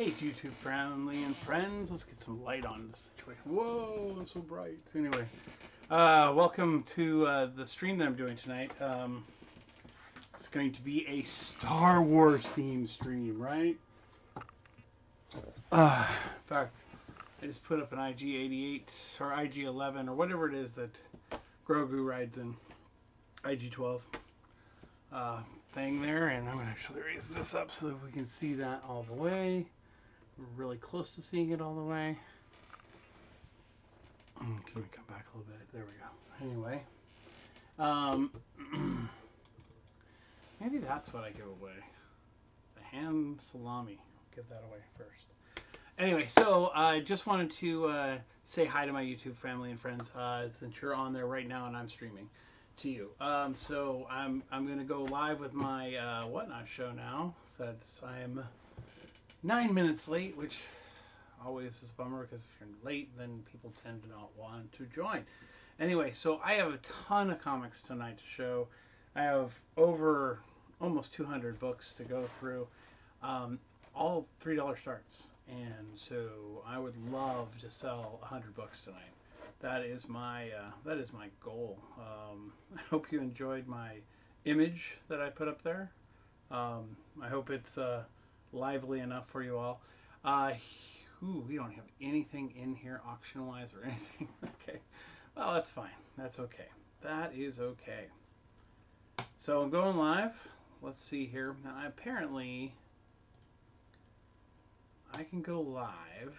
Hey, YouTube family and friends, let's get some light on this situation. Whoa, it's so bright. Anyway, welcome to the stream that I'm doing tonight. It's going to be a Star Wars themed stream, right? In fact, I just put up an IG-88 or IG-11 or whatever it is that Grogu rides in, IG-12 thing there, and I'm going to actually raise this up so that we can see that all the way. We're really close to seeing it all the way. Can we come back a little bit? There we go. Anyway, maybe that's what I give away. The ham salami. I'll give that away first. Anyway, so I just wanted to say hi to my YouTube family and friends since you're on there right now and I'm streaming to you. So I'm going to go live with my Whatnot show now. So I'm 9 minutes late, which always is a bummer because if you're late, then people tend to not want to join. Anyway, so I have a ton of comics tonight to show. I have over almost 200 books to go through, all $3 starts, and so I would love to sell 100 books tonight. That is my goal. I hope you enjoyed my image that I put up there. I hope it's lively enough for you all. We don't have anything in here auction-wise or anything. Okay. Well, that's fine. That's okay. That is okay. So I'm going live. Let's see here. Now, apparently, I can go live.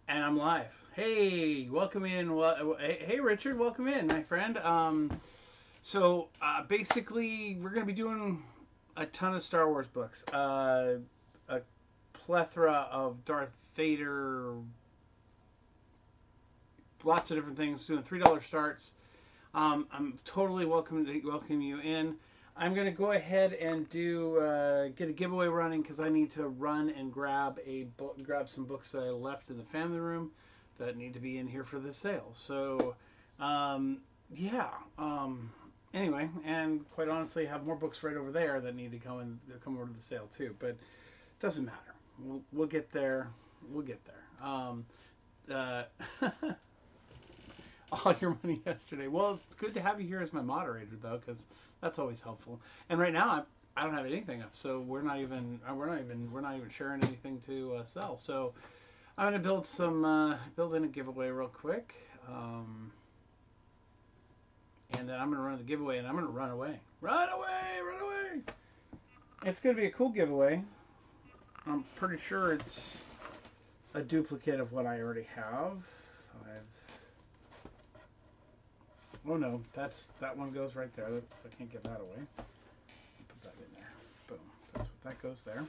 And I'm live. Hey, welcome in. Hey, Richard, welcome in, my friend. So basically, we're going to be doing a ton of Star Wars books. A plethora of Darth Vader, lots of different things, doing $3 starts. I'm totally welcome you in. I'm going to go ahead and do get a giveaway running because I need to run and grab some books that I left in the family room that need to be in here for the sale. So, yeah. Anyway, and quite honestly, I have more books right over there that need to come over to the sale too. But it doesn't matter. We'll get there. We'll get there. All your money yesterday. Well, it's good to have you here as my moderator, though, because that's always helpful. And right now, I don't have anything up, so we're not even sharing anything to sell. So I'm gonna build in a giveaway real quick, and then I'm gonna run the giveaway, and I'm gonna run away. Run away! Run away! It's gonna be a cool giveaway. I'm pretty sure it's a duplicate of what I already have. Oh no, that one goes right there. I can't give that away. Put that in there. Boom. That's what that goes there.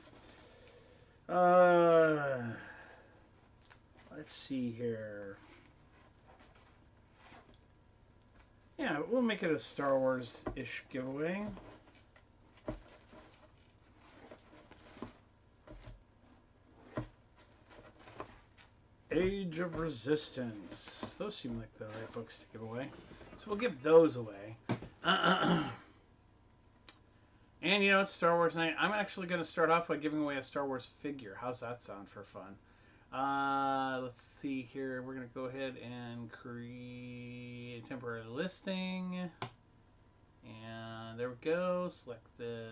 Let's see here. Yeah, we'll make it a Star Wars-ish giveaway. Age of Resistance. Those seem like the right books to give away. So we'll give those away. And you know, it's Star Wars night. I'm actually going to start off by giving away a Star Wars figure. How's that sound for fun? Let's see here. We're going to go ahead and create a temporary listing. And there we go. Select the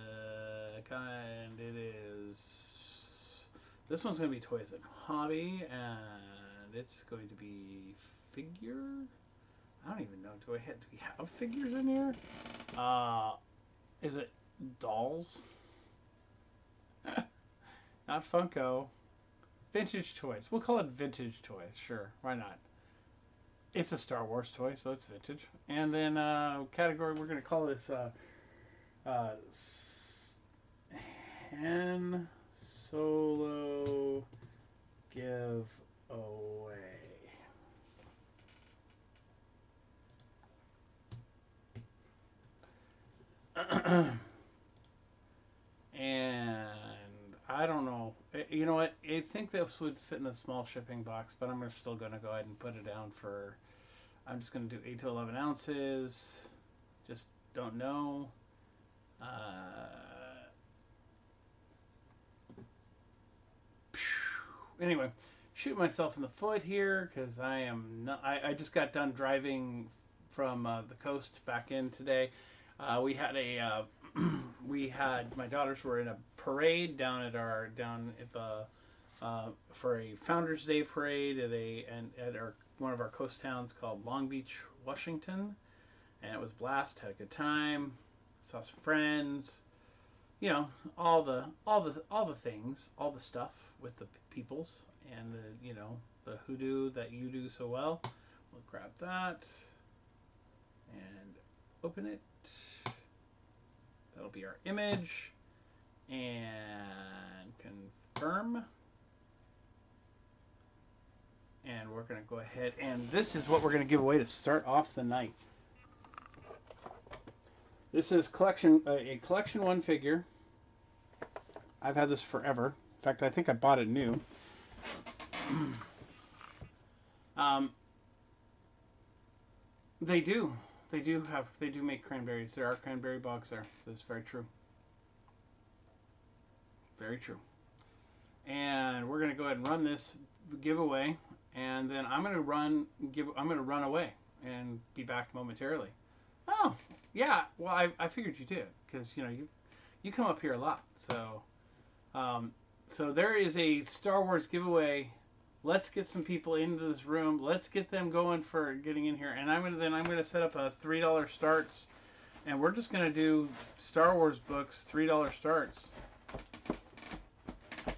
kind. It is... This one's going to be Toys and Hobby. And it's going to be figure... I don't even know. Do we have figures in here? Is it dolls? Not Funko. Vintage toys. We'll call it vintage toys. Sure, why not? It's a Star Wars toy, so it's vintage. And then category, we're going to call this Han Solo Giveaway. And I don't know. You know what? I think this would fit in a small shipping box, but I'm still going to go ahead and put it down for... I'm just going to do 8 to 11 ounces. Just don't know. anyway, shoot myself in the foot here because I am not. I just got done driving from the coast back in today. We had a we had my daughters were in a parade down at the for a Founders Day parade at our one of our coast towns called Long Beach, Washington, and it was a blast. Had a good time. Saw some friends. You know, all the things, all the stuff with the peoples and the the hoodoo that you do so well. We'll grab that and open it. That'll be our image and confirm. And we're going to go ahead and this is what we're going to give away to start off the night. This is a collection one figure. I've had this forever. In fact, I think I bought it new. They do make cranberries. There are cranberry bogs there. That's very true. Very true. And we're gonna go ahead and run this giveaway, and then I'm gonna run away and be back momentarily. Oh, yeah. Well, I figured you did because you come up here a lot. So there is a Star Wars giveaway. Let's get some people into this room. Let's get them going for getting in here. And I'm gonna set up a $3 starts, and we're just gonna do Star Wars books $3 starts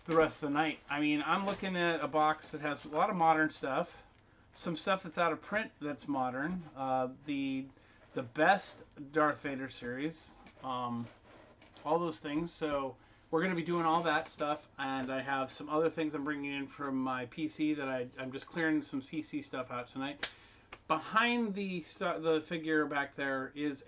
the rest of the night. I mean, I'm looking at a box that has a lot of modern stuff, some stuff that's out of print that's modern. The best Darth Vader series, all those things. So we're going to be doing all that stuff, and I have some other things I'm bringing in from my PC that I'm just clearing some PC stuff out tonight. Behind the figure back there is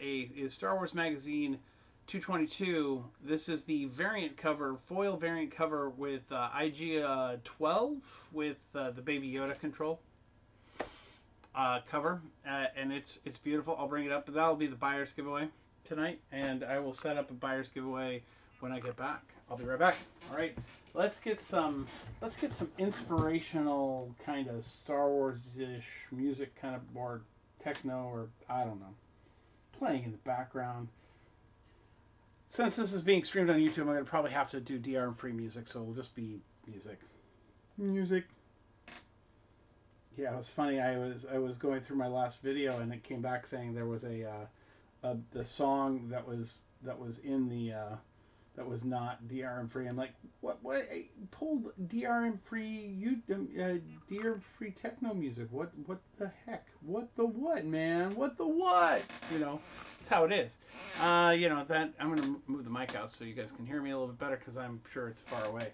Star Wars Magazine 222. This is the variant cover, foil variant cover with IG 12 with the Baby Yoda control cover, and it's beautiful. I'll bring it up, but that'll be the buyer's giveaway tonight, and I will set up a buyer's giveaway when I get back. I'll be right back. All right, let's get some inspirational kind of Star Wars-ish music, kind of more techno or I don't know, playing in the background. Since this is being streamed on YouTube, I'm going to probably have to do DRM-free music, so it'll just be music. Music. Yeah, it was funny. I was going through my last video, and it came back saying there was the song that was in the that was not DRM free. I'm like, what? I pulled DRM free DRM free techno music. What the heck? What the what, man? What the what? That's how it is. That I'm gonna move the mic out so you guys can hear me a little bit better because I'm sure it's far away.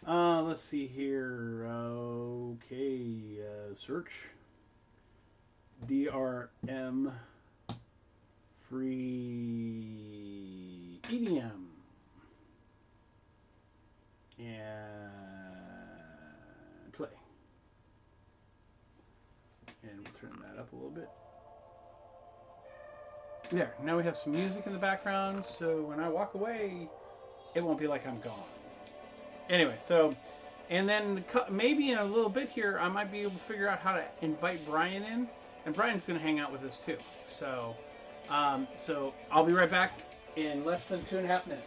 Let's see here. Okay, search DRM free EDM. And play. And we'll turn that up a little bit. There, now we have some music in the background, so when I walk away, it won't be like I'm gone. Anyway, so, and then maybe in a little bit here, I might be able to figure out how to invite Brian in, and Brian's going to hang out with us too. So, so I'll be right back in less than 2.5 minutes.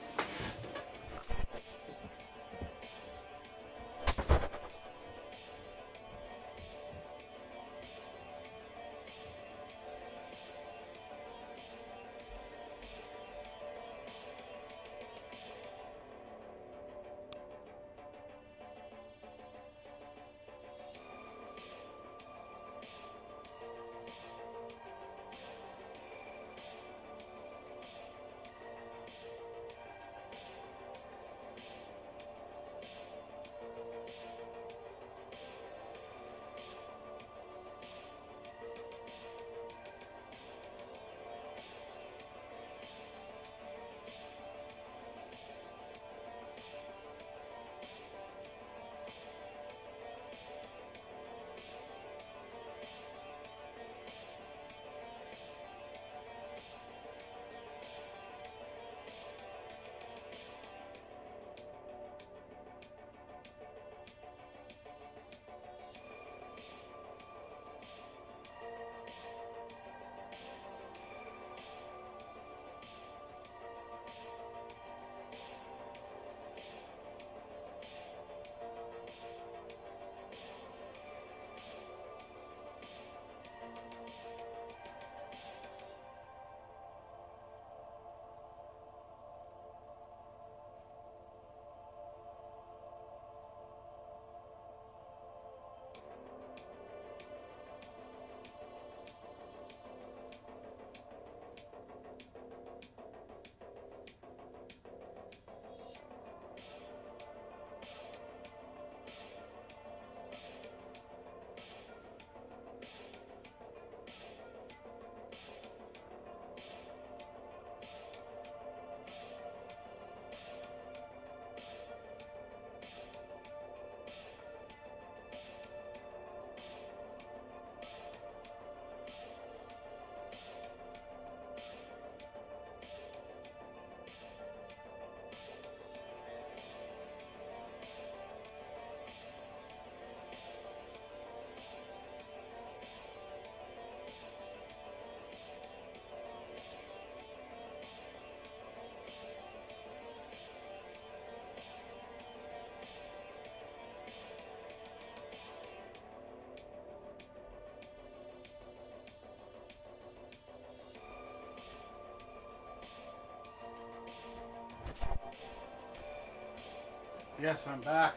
Yes, I'm back.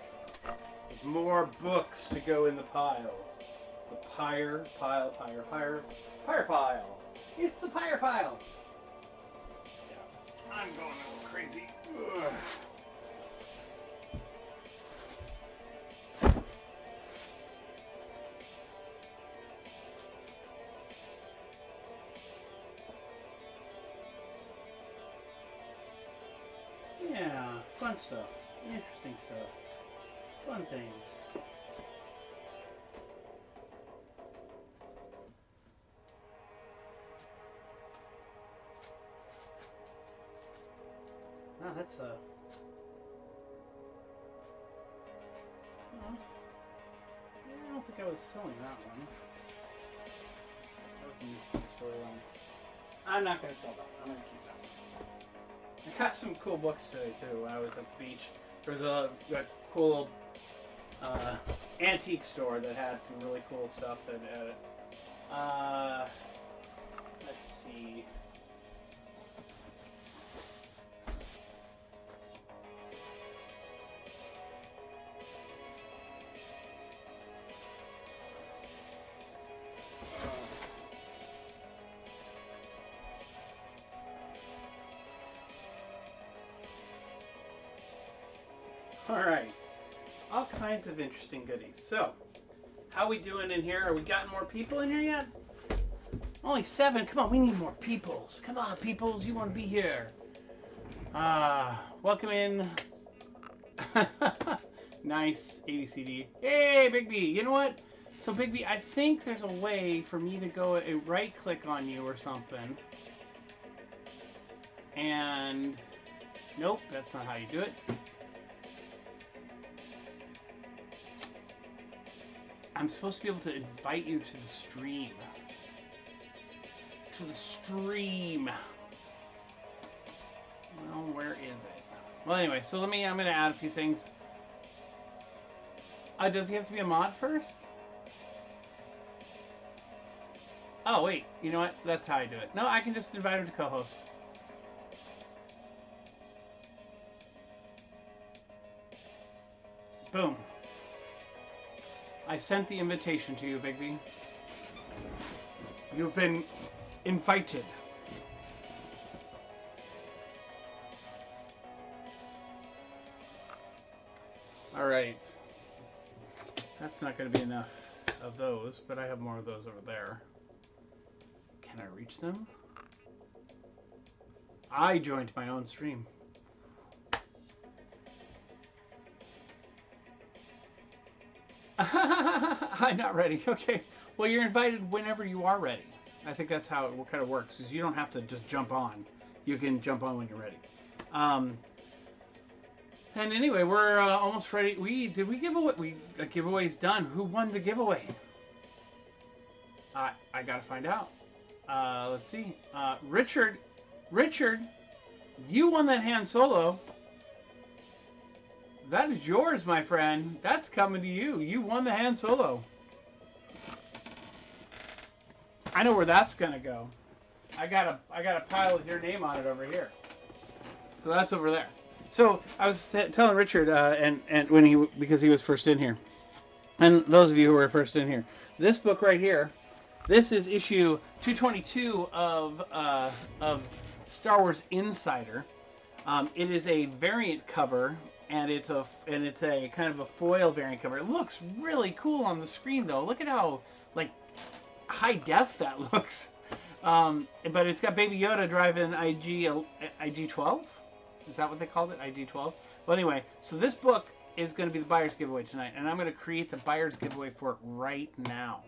With more books to go in the pile. The pyre pile. It's the pyre pile. Yeah, I'm going a little crazy. Ugh. Yeah, fun stuff. Interesting stuff. Fun things. Oh, that's I don't think I was selling that one. That was an interesting storyline. I'm not going to sell that. I'm going to keep that one. I got some cool books today, too, when I was at the beach. There was a cool antique store that had some really cool stuff that had it. Let's see. Alright. All kinds of interesting goodies. So, how we doing in here? Are we gotten more people in here yet? Only 7. Come on, we need more peoples. Come on, peoples. You want to be here. Welcome in. Nice, ABCD. Hey, Big B. You know what? So, Big B, I think there's a way for me to go right-click on you or something. And... Nope, that's not how you do it. I'm supposed to be able to invite you to the stream. To the stream. Well, where is it? Well, anyway, so I'm going to add a few things. Does he have to be a mod first? Oh, wait. You know what? That's how I do it. No, I can just invite him to co-host. Boom. I sent the invitation to you, Bigby. You've been invited. All right. That's not going to be enough of those, but I have more of those over there. Can I reach them? I joined my own stream. I'm not ready. Okay. Well, you're invited whenever you are ready. I think that's how it kind of works. Is you don't have to just jump on. You can jump on when you're ready. And anyway, we're almost ready. Did we give away? The giveaway's done. Who won the giveaway? I gotta find out. Let's see. Richard, you won that Han Solo. That is yours, my friend. That's coming to you. You won the Han Solo. I know where that's gonna go. I got a pile with your name on it over here. So that's over there. So I was telling Richard, and when because he was first in here, and those of you who were first in here, this book right here, this is issue 222 of Star Wars Insider. It is a variant cover. And it's a kind of a foil variant cover. It looks really cool on the screen, though. Look at how like high def that looks. But it's got Baby Yoda driving IG-12. Is that what they called it? IG-12. Well, anyway, so this book is going to be the buyer's giveaway tonight, and I'm going to create the buyer's giveaway for it right now.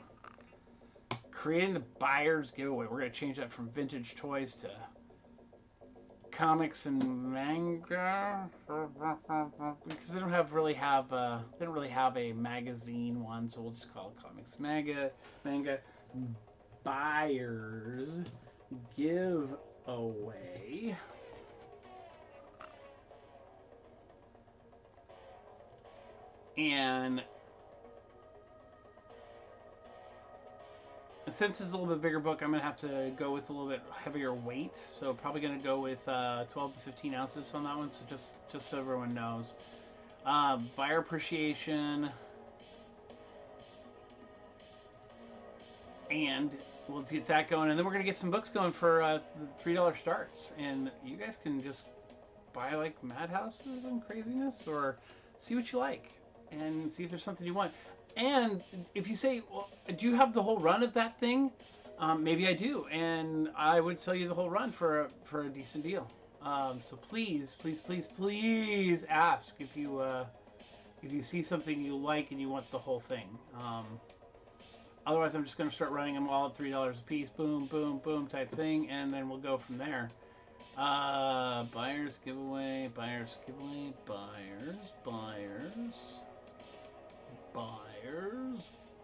Creating the buyer's giveaway. We're going to change that from vintage toys to comics and manga, because they don't really have a magazine one, so we'll just call it comics, manga buyers giveaway. And since it's a little bit bigger book, I'm going to have to go with a little bit heavier weight. So probably going to go with 12 to 15 ounces on that one. So just so everyone knows. Buyer appreciation. And we'll get that going. And then we're going to get some books going for $3 starts. And you guys can just buy like madhouses and craziness, or see what you like and see if there's something you want. And if you say, well, do you have the whole run of that thing? Maybe I do, and I would sell you the whole run for a decent deal. So please, please, please, please ask if you see something you like and you want the whole thing. Otherwise, I'm just going to start running them all at $3 a piece, boom, boom, boom type thing, and then we'll go from there. Buyers giveaway, buyers giveaway, buyers,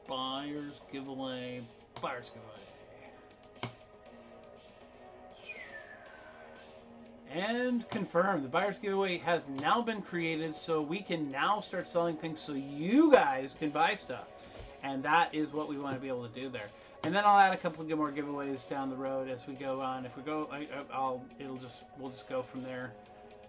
buyers giveaway, buyers giveaway. And confirm, the buyers giveaway has now been created, so we can now start selling things so you guys can buy stuff. And that is what we want to be able to do there. And then I'll add a couple of more giveaways down the road as we go on. If we go, we'll just go from there.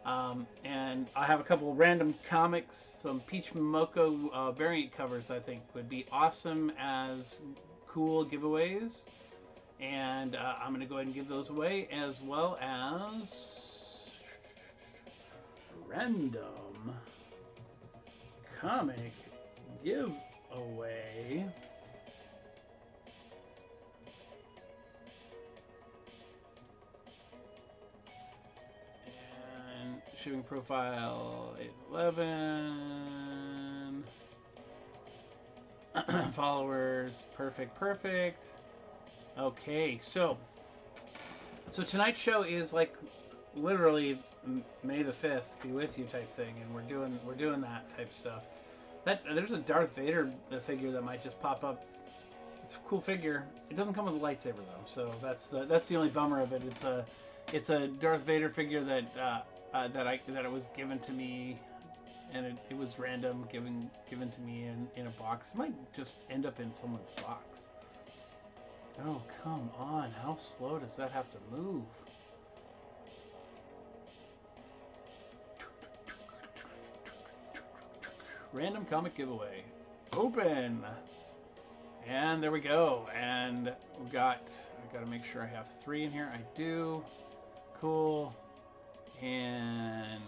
And I have a couple of random comics, some Peach Momoko variant covers. I think would be awesome as cool giveaways, and I'm going to go ahead and give those away, as well as random comic giveaway. Shipping profile 811. Followers, perfect. Okay, so tonight's show is like literally May the 5th be with you type thing, and we're doing that type stuff. There's a Darth Vader figure that might just pop up. It's a cool figure. It doesn't come with a lightsaber though, so that's the only bummer of it. It's a Darth Vader figure that it was given to me, and it was random given to me in a box. It might just end up in someone's box. Oh, come on. How slow does that have to move? Random comic giveaway. Open. And there we go. And I got to make sure I have 3 in here. I do. Cool. And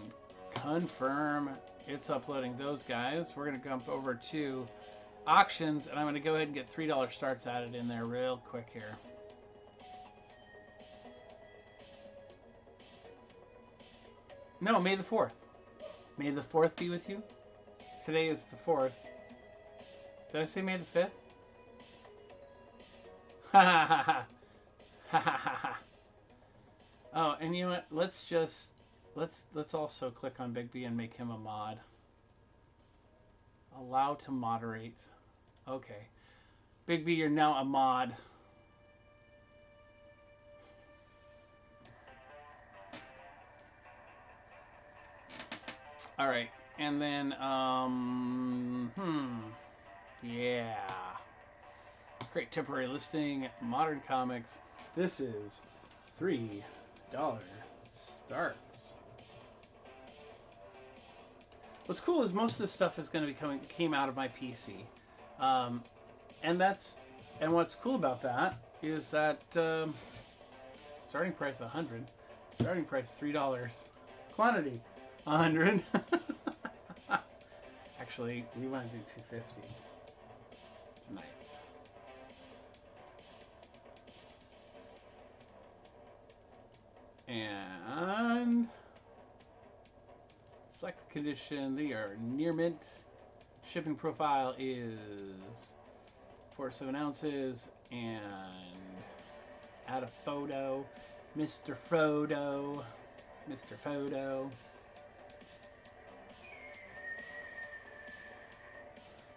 confirm it's uploading those guys. We're going to jump over to auctions, and I'm going to go ahead and get $3 starts added in there real quick here. No, May the 4th. May the 4th be with you. Today is the 4th. Did I say May the 5th? Ha ha ha ha. Ha ha ha ha. Oh, and you know what? Let's also click on Big B and make him a mod. Allow to moderate. Okay. Big B, you're now a mod. All right. And then, yeah. Create temporary listing, modern comics. This is $3 starts. What's cool is most of this stuff is going to be came out of my PC, and what's cool about that is that starting price $100, starting price $3, quantity 100. Actually, we want to do 250 tonight. And select condition, they are near mint. Shipping profile is 4 to 7 ounces, and add a photo, Mr. Photo.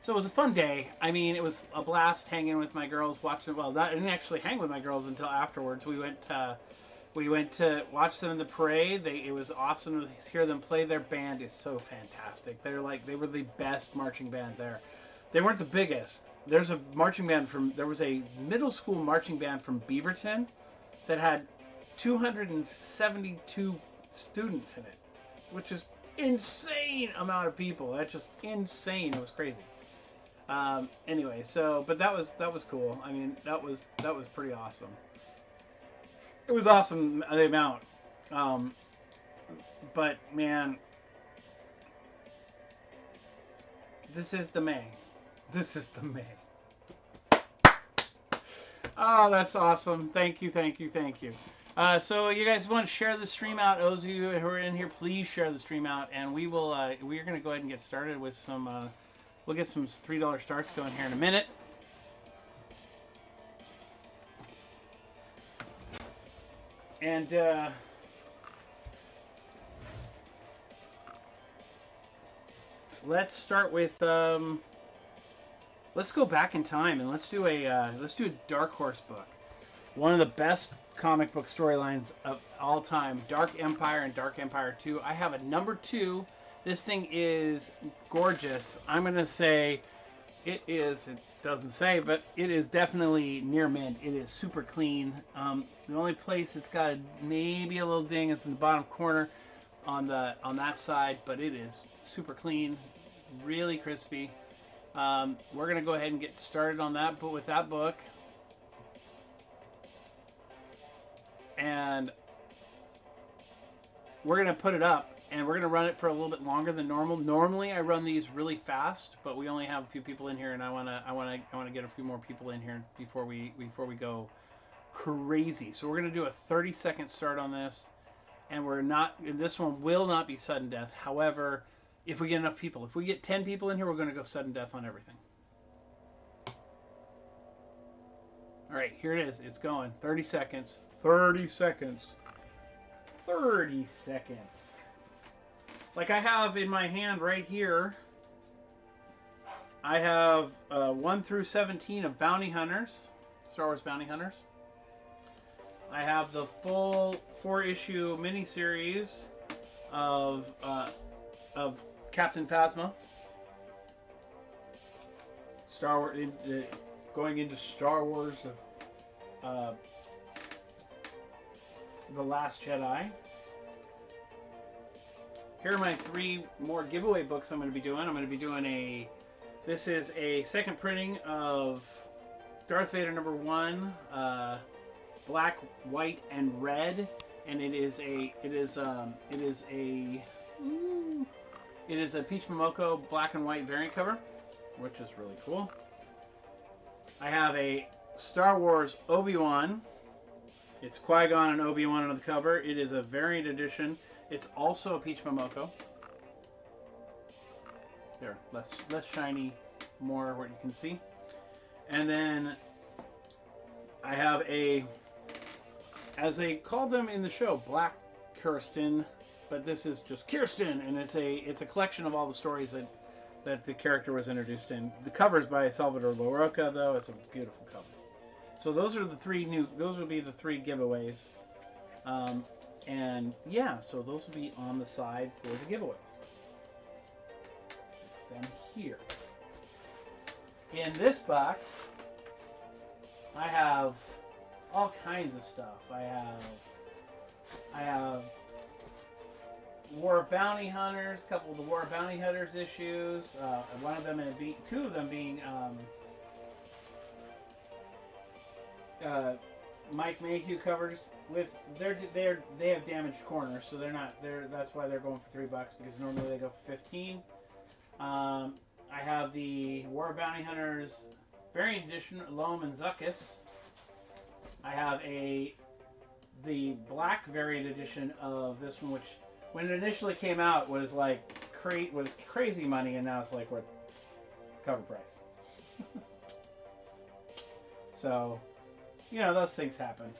So it was a fun day. I mean, it was a blast hanging with my girls, watching. Well, I didn't actually hang with my girls until afterwards. We went to watch them in the parade. It was awesome to hear them play. Their band is so fantastic. They were the best marching band there. They weren't the biggest. There was a middle school marching band from Beaverton that had 272 students in it, which is insane amount of people. That's just insane. It was crazy. Anyway, so but that was cool. I mean, that was pretty awesome. It was awesome the amount. But man, this is the May. This is the May. Oh, that's awesome. Thank you, thank you, thank you. So you guys want to share the stream out? Those of you who are in here, please share the stream out, and we will. We're going to go ahead and get started with some. We'll get some $3 starts going here in a minute. And let's start with. Let's go back in time and let's do a Dark Horse book. One of the best comic book storylines of all time, Dark Empire and Dark Empire 2. I have a number 2. This thing is gorgeous. I'm going to say it doesn't say, but it is definitely near mint. It is super clean. The only place it's got maybe a little ding is in the bottom corner on that side, but it is super clean, really crispy. We're going to go ahead and get started on that, but with that book. And we're going to put it up, and we're going to run it for a little bit longer than normal. Normally, I run these really fast, but we only have a few people in here, and I want to get a few more people in here before we go crazy. So we're going to do a 30-second start on this, and this one will not be sudden death. However, if we get enough people, if we get 10 people in here, we're going to go sudden death on everything. All right, here it is. It's going. 30 seconds. 30 seconds. 30 seconds. Like I have in my hand right here, I have 1 through 17 of Bounty Hunters, Star Wars Bounty Hunters. I have the full 4-issue miniseries of Captain Phasma. Star Wars, going into Star Wars, The Last Jedi. Here are my 3 more giveaway books I'm going to be doing. I'm going to be doing this is a second printing of Darth Vader Number 1, black, white, and red, and it is a Peach Momoko black and white variant cover, which is really cool. I have a Star Wars Obi-Wan. It's Qui-Gon and Obi-Wan on the cover. It is a variant edition. It's also a Peach Momoko. There, less shiny, more what you can see. And then I have as they called them in the show, Black Kirsten, but this is just Kirsten, and it's a collection of all the stories that the character was introduced in. The cover's by Salvador Larroca, though. It's a beautiful cover. So those are those will be the 3 giveaways. And yeah, so those will be on the side for the giveaways. Put them here. In this box, I have all kinds of stuff. I have War of Bounty Hunters, a couple of the War of Bounty Hunters issues. One of them two of them being Mike Mayhew covers with they have damaged corners, so that's why they're going for $3 because normally they go for 15. I have the War of Bounty Hunters variant edition, Loam and Zuckuss. I have the black variant edition of this one, which when it initially came out was like was crazy money, and now it's like worth cover price. So, you know, those things happen.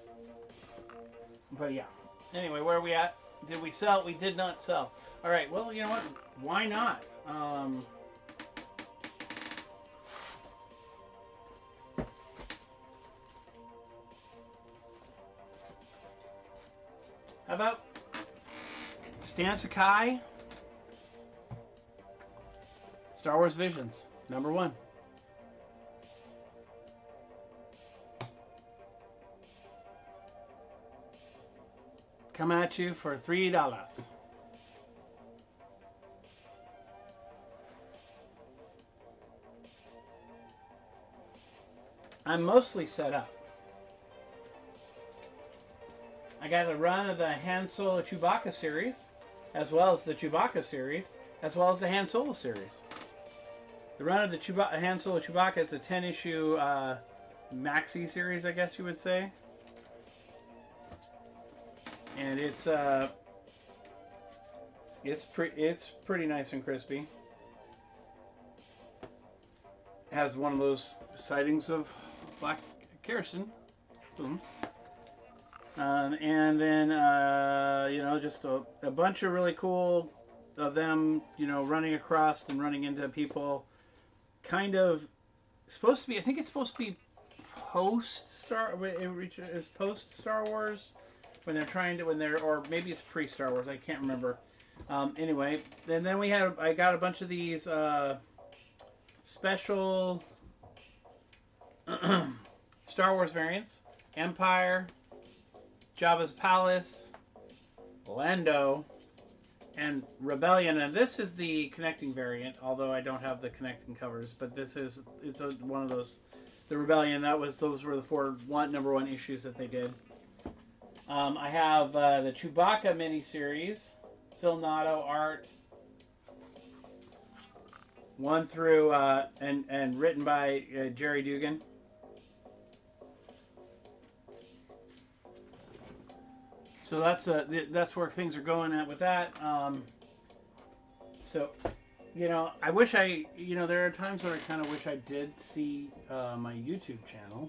But yeah. Anyway, where are we at? Did we sell? We did not sell. All right. Well, you know what? Why not? How about Stan Sakai, Star Wars Visions, number 1. Come at you for $3. I'm mostly set up. I got a run of the Han Solo Chewbacca series, as well as the Chewbacca series, as well as the Han Solo series. The run of the Han Solo Chewbacca is a 10-issue maxi series, I guess you would say. And it's pretty nice and crispy. Has one of those sightings of Black Kerosene. Boom. And then you know, just a bunch of really cool of them, you know, running across and running into people. Kind of supposed to be. I think it's supposed to be post Star Wars when they're trying to or maybe it's pre Star Wars. I can't remember. Anyway, and then I got a bunch of these special Star Wars variants: Empire, Jabba's Palace, Lando, and Rebellion. And this is the connecting variant, although I don't have the connecting covers. But it's one of those. The Rebellion. Those were the four number one issues that they did. I have the Chewbacca miniseries, Phil Noto art, 1 through and written by Jerry Dugan. So that's where things are going at with that. So, you know, I wish there are times where I kind of wish I did see my YouTube channel.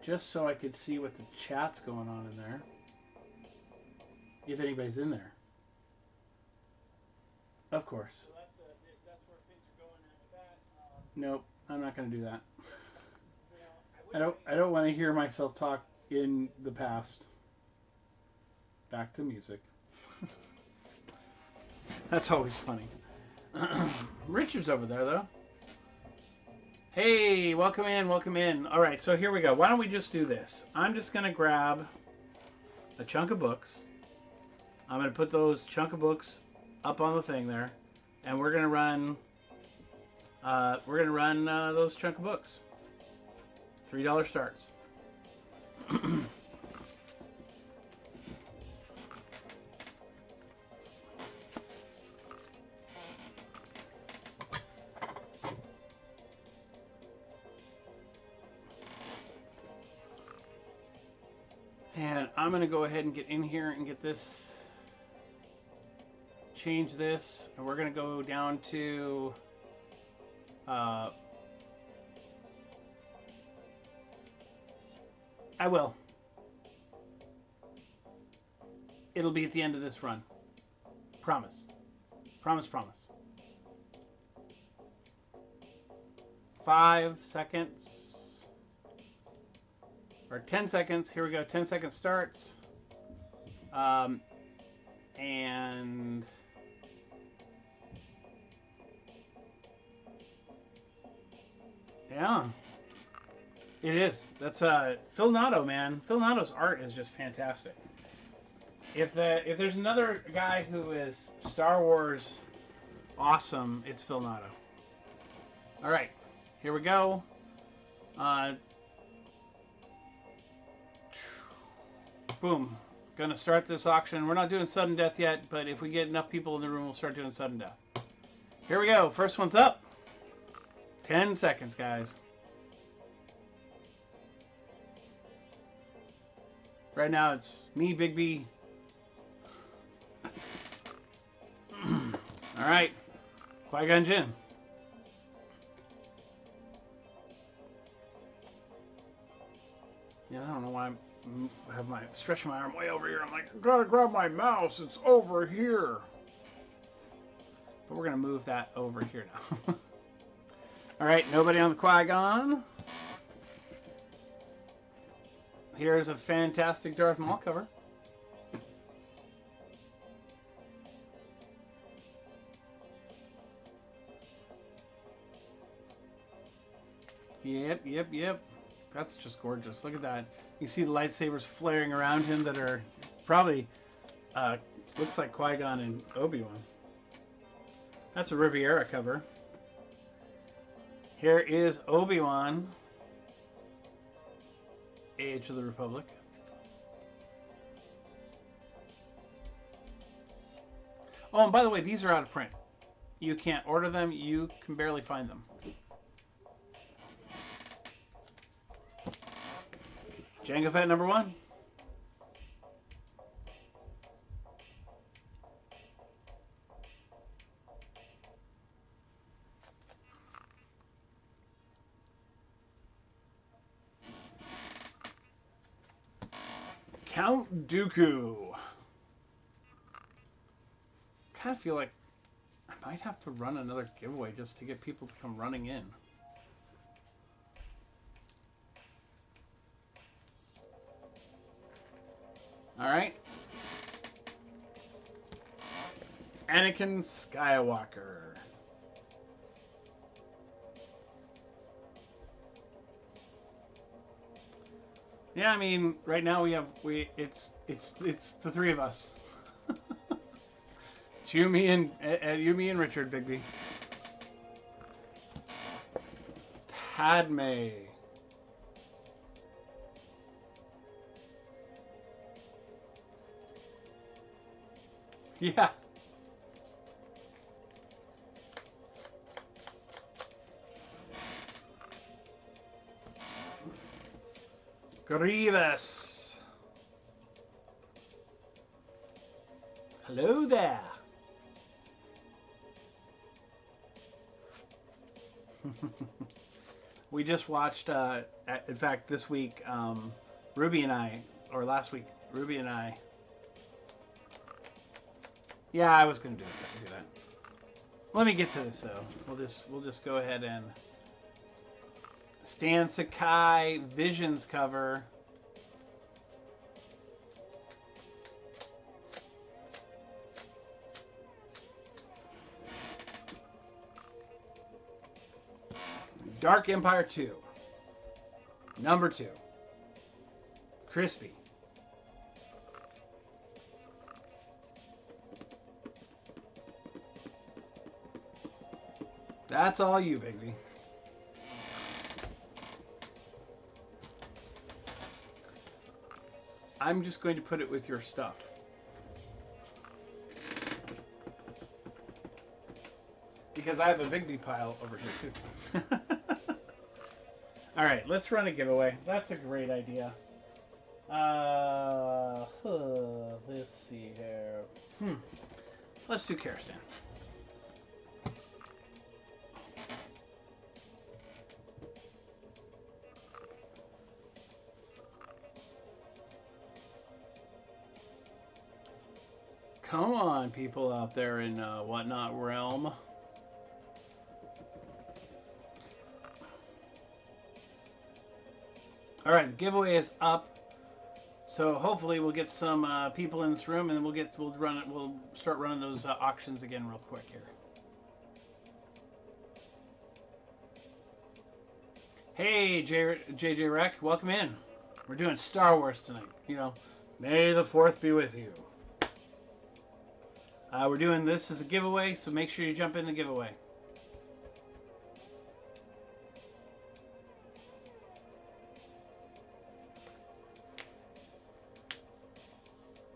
Just so I could see what the chat's going on in there. If anybody's in there. Of course. So that's where things are going at with that. Nope, I'm not going to do that. I don't want to hear myself talk in the past. Back to music. That's always funny. Richard's over there, though. Hey, welcome in, welcome in. All right, so here we go. Why don't we just do this? I'm just going to grab a chunk of books. I'm going to put those chunk of books up on the thing there, and we're going to run those chunk of books. $3 starts. And I'm going to go ahead and get in here and get this, change this, and we're going to go down to I will. It'll be at the end of this run. Promise. Promise, promise. 5 seconds. Or 10 seconds. Here we go. 10 seconds starts. And yeah. It is. That's Phil Noto, man. Phil Noto's art is just fantastic. If there's another guy who is Star Wars awesome, it's Phil Noto. All right, here we go. Boom. Gonna start this auction. We're not doing sudden death yet, but if we get enough people in the room, we'll start doing sudden death. Here we go. First one's up. 10 seconds, guys. Right now, it's me, Big B. All right. Qui-Gon Jinn. Yeah, I don't know why I have stretching my arm way over here. I'm like, I gotta grab my mouse. It's over here. But we're gonna move that over here now. All right, nobody on the Qui-Gon. Here's a fantastic Darth Maul cover. Yep. That's just gorgeous. Look at that. You see the lightsabers flaring around him that are probably, looks like Qui-Gon and Obi-Wan. That's a Riviera cover. Here is Obi-Wan, Age of the Republic. Oh, and by the way, these are out of print. You can't order them. You can barely find them. Jango Fett number 1. Count Dooku. Kind of feel like I might have to run another giveaway just to get people to come running in. All right. Anakin Skywalker. Yeah, I mean, right now it's the three of us. It's you, me, and Richard, Bigby. Padme. Yeah. Grievous. Hello there. We just watched, in fact, this week, Ruby and I, or last week, Ruby and I. Yeah, I was going to do this. I can do that. Let me get to this though. We'll just go ahead and Stan Sakai Visions cover. Dark Empire 2. Number 2. Crispy. That's all you, baby. I'm just going to put it with your stuff. Because I have a Bigby pile over here, too. All right, let's run a giveaway. That's a great idea. Let's see here. Let's do Karastan. Come on, people out there in Whatnot Realm. All right, the giveaway is up, so hopefully we'll get some people in this room, and then we'll start running those auctions again real quick here. Hey, JJ Rec, welcome in. We're doing Star Wars tonight. You know, may the 4th be with you. We're doing this as a giveaway, so make sure you jump in the giveaway.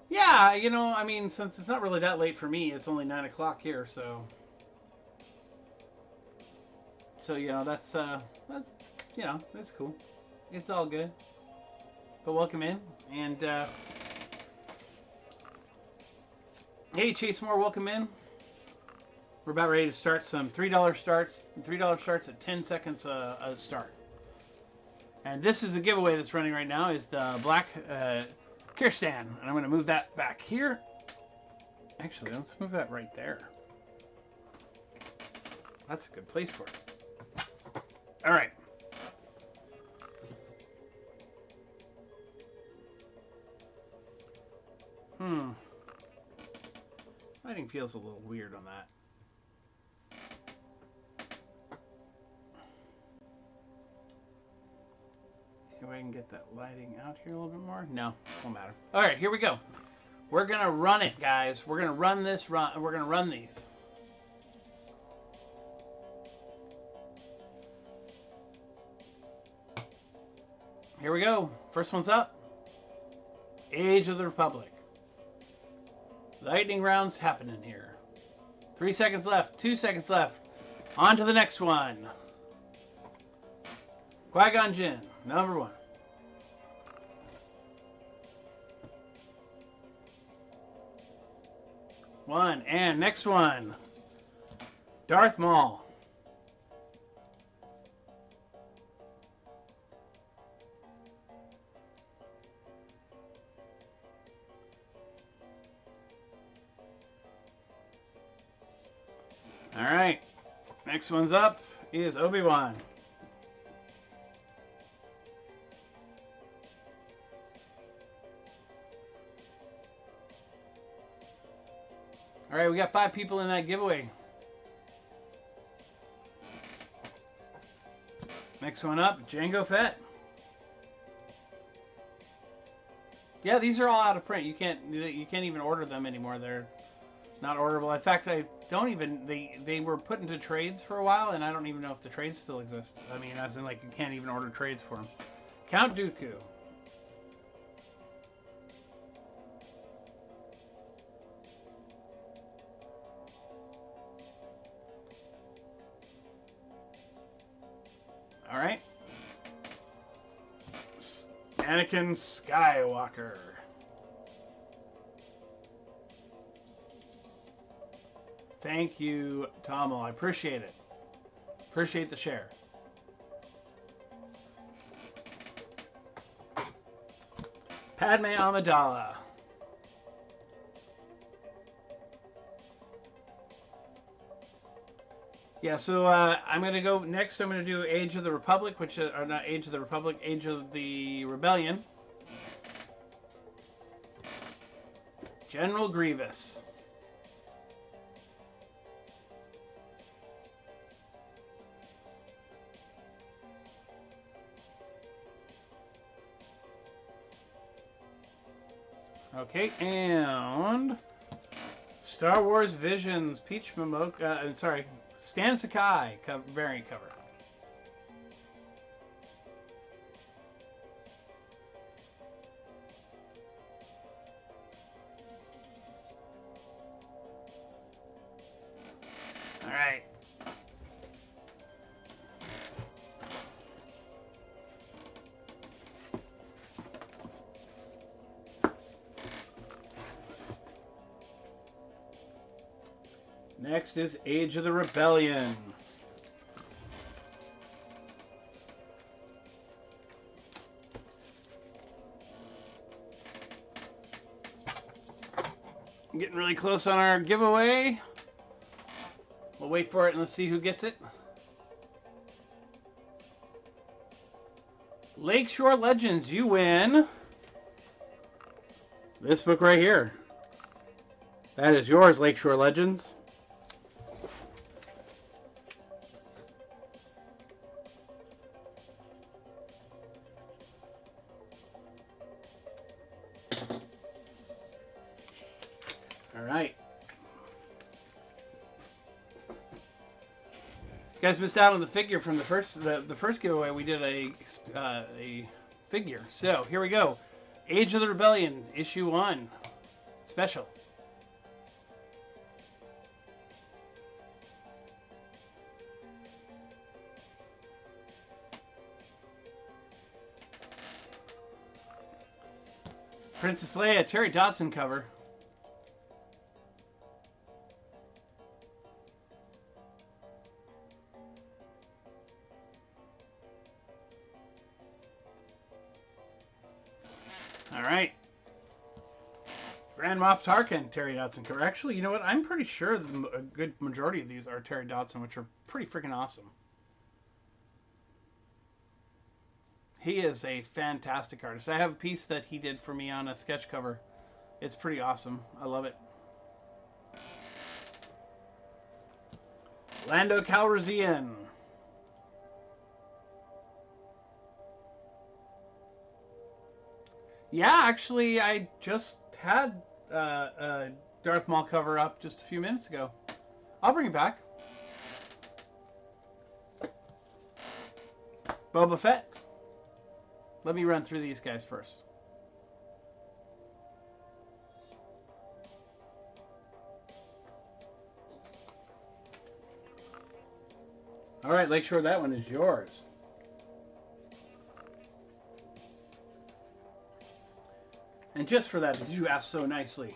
Yeah, you know, I mean, since it's not really that late for me, it's only 9 o'clock here, so you know, that's you know, that's cool. It's all good. But welcome in, and hey, Chase Moore, welcome in. We're about ready to start some $3 starts. $3 starts at 10 seconds a start. And this is the giveaway that's running right now. Is the black Kirsten, and I'm going to move that back here. Actually, let's move that right there. That's a good place for it. All right. Lighting feels a little weird on that. See if I can get that lighting out here a little bit more. No, won't matter. All right, here we go. We're gonna run it, guys. We're gonna run this run. We're gonna run these. Here we go. First one's up. Age of the Republic. Lightning rounds happening here. 3 seconds left. 2 seconds left. On to the next one. Qui-Gon Jinn, number 1. One. And next one. Darth Maul. All right. Next one's up is Obi-Wan. All right, we got 5 people in that giveaway. Next one up, Jango Fett. Yeah, these are all out of print. You can't even order them anymore. They're not orderable. In fact, I don't even they were put into trades for a while, and I don't even know if the trades still exist. I mean, as in like you can't even order trades for them. Count Dooku. All right. Anakin Skywalker. Thank you, Tomo. I appreciate it. Appreciate the share. Padme Amidala. Yeah, so I'm going to go next. I'm going to do Age of the Republic, which is, or not Age of the Republic, Age of the Rebellion. General Grievous. Okay, and Star Wars Visions, Peach Momoka, sorry, Stan Sakai variant cover. All right. Next is Age of the Rebellion. I'm getting really close on our giveaway. We'll wait for it and let's see who gets it. Lakeshore Legends, you win this book right here. That is yours, Lakeshore Legends. All right. You guys missed out on the figure from the first giveaway. We did a figure. So here we go. Age of the Rebellion, issue 1, special. Princess Leia, Terry Dodson cover. All right. Grand Moff Tarkin, Terry Dodson cover. Actually, you know what? I'm pretty sure a good majority of these are Terry Dodson, which are pretty freaking awesome. He is a fantastic artist. I have a piece that he did for me on a sketch cover. It's pretty awesome. I love it. Lando Calrissian. Yeah, actually, I just had Darth Maul cover up just a few minutes ago. I'll bring it back. Boba Fett. Let me run through these guys first. All right, Lakeshore, that one is yours. And just for that, you asked so nicely,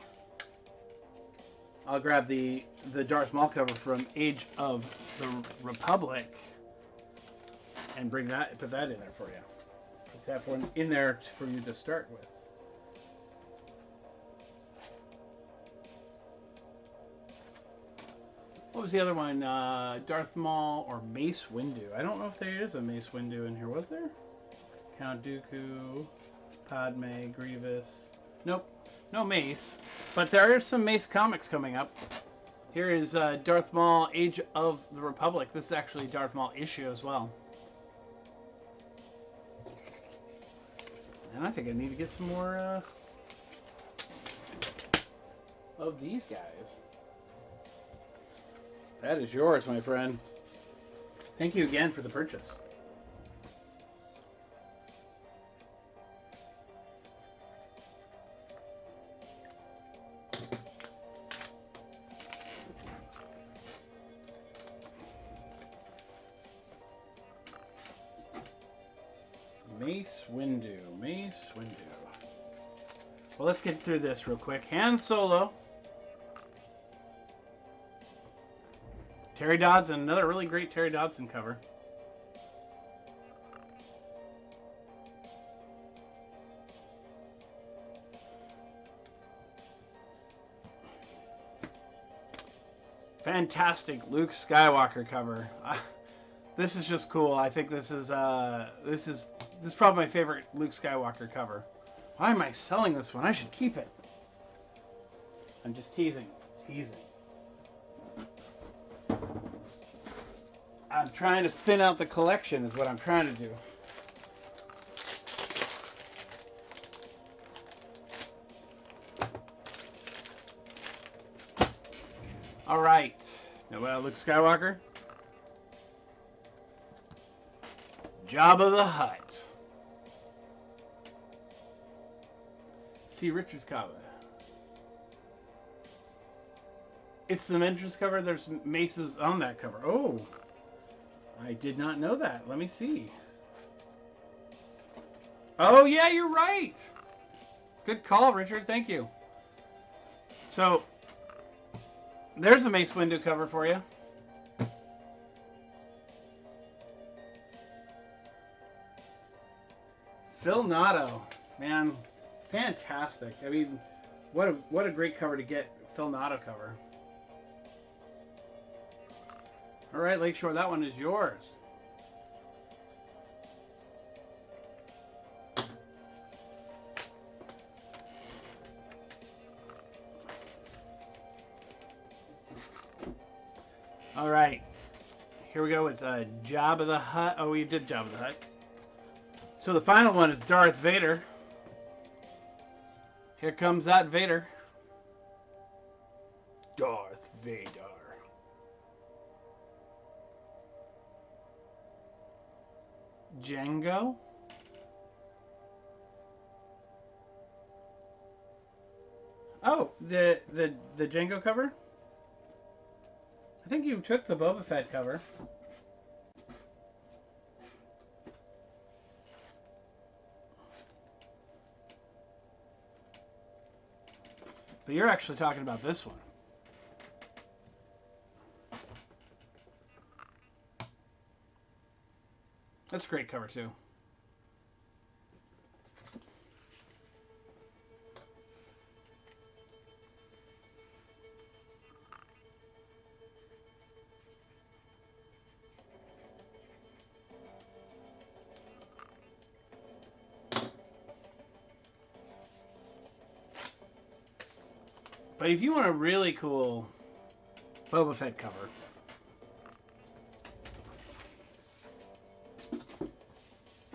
I'll grab the Darth Maul cover from Age of the Republic and put that in there for you. Put that one in there for you to start with. What was the other one? Darth Maul or Mace Windu. I don't know if there is a Mace Windu in here. Was there? Count Dooku, Padme, Grievous. Nope, no Mace. But there are some Mace comics coming up. Here is Darth Maul, Age of the Republic. This is actually Darth Maul issue as well. And I think I need to get some more of these guys. That is yours, my friend. Thank you again for the purchase. Mace Windu. Mace Windu. Well, let's get through this real quick. Han Solo. Terry Dodson. Another really great Terry Dodson cover. Fantastic Luke Skywalker cover. This is just cool. I think this is probably my favorite Luke Skywalker cover. Why am I selling this one? I should keep it. I'm just teasing. I'm trying to thin out the collection is what I'm trying to do. All right. Now, Luke Skywalker. Jabba the Hutt. See Richards cover. It's the Ventress cover. There's Maces on that cover. Oh, I did not know that. Let me see. Oh, yeah, you're right. Good call, Richard. Thank you. So, there's a Mace Windu cover for you. Phil Notto, man, fantastic. I mean, what a great cover to get. Phil Notto cover. All right, Lakeshore, that one is yours. All right, here we go with Jabba the Hutt. Oh, we did Jabba the Hutt. So the final one is Darth Vader. Here comes that Vader. Darth Vader. Jango. Oh, the Jango cover? I think you took the Boba Fett cover. But you're actually talking about this one. That's a great cover, too. But if you want a really cool Boba Fett cover,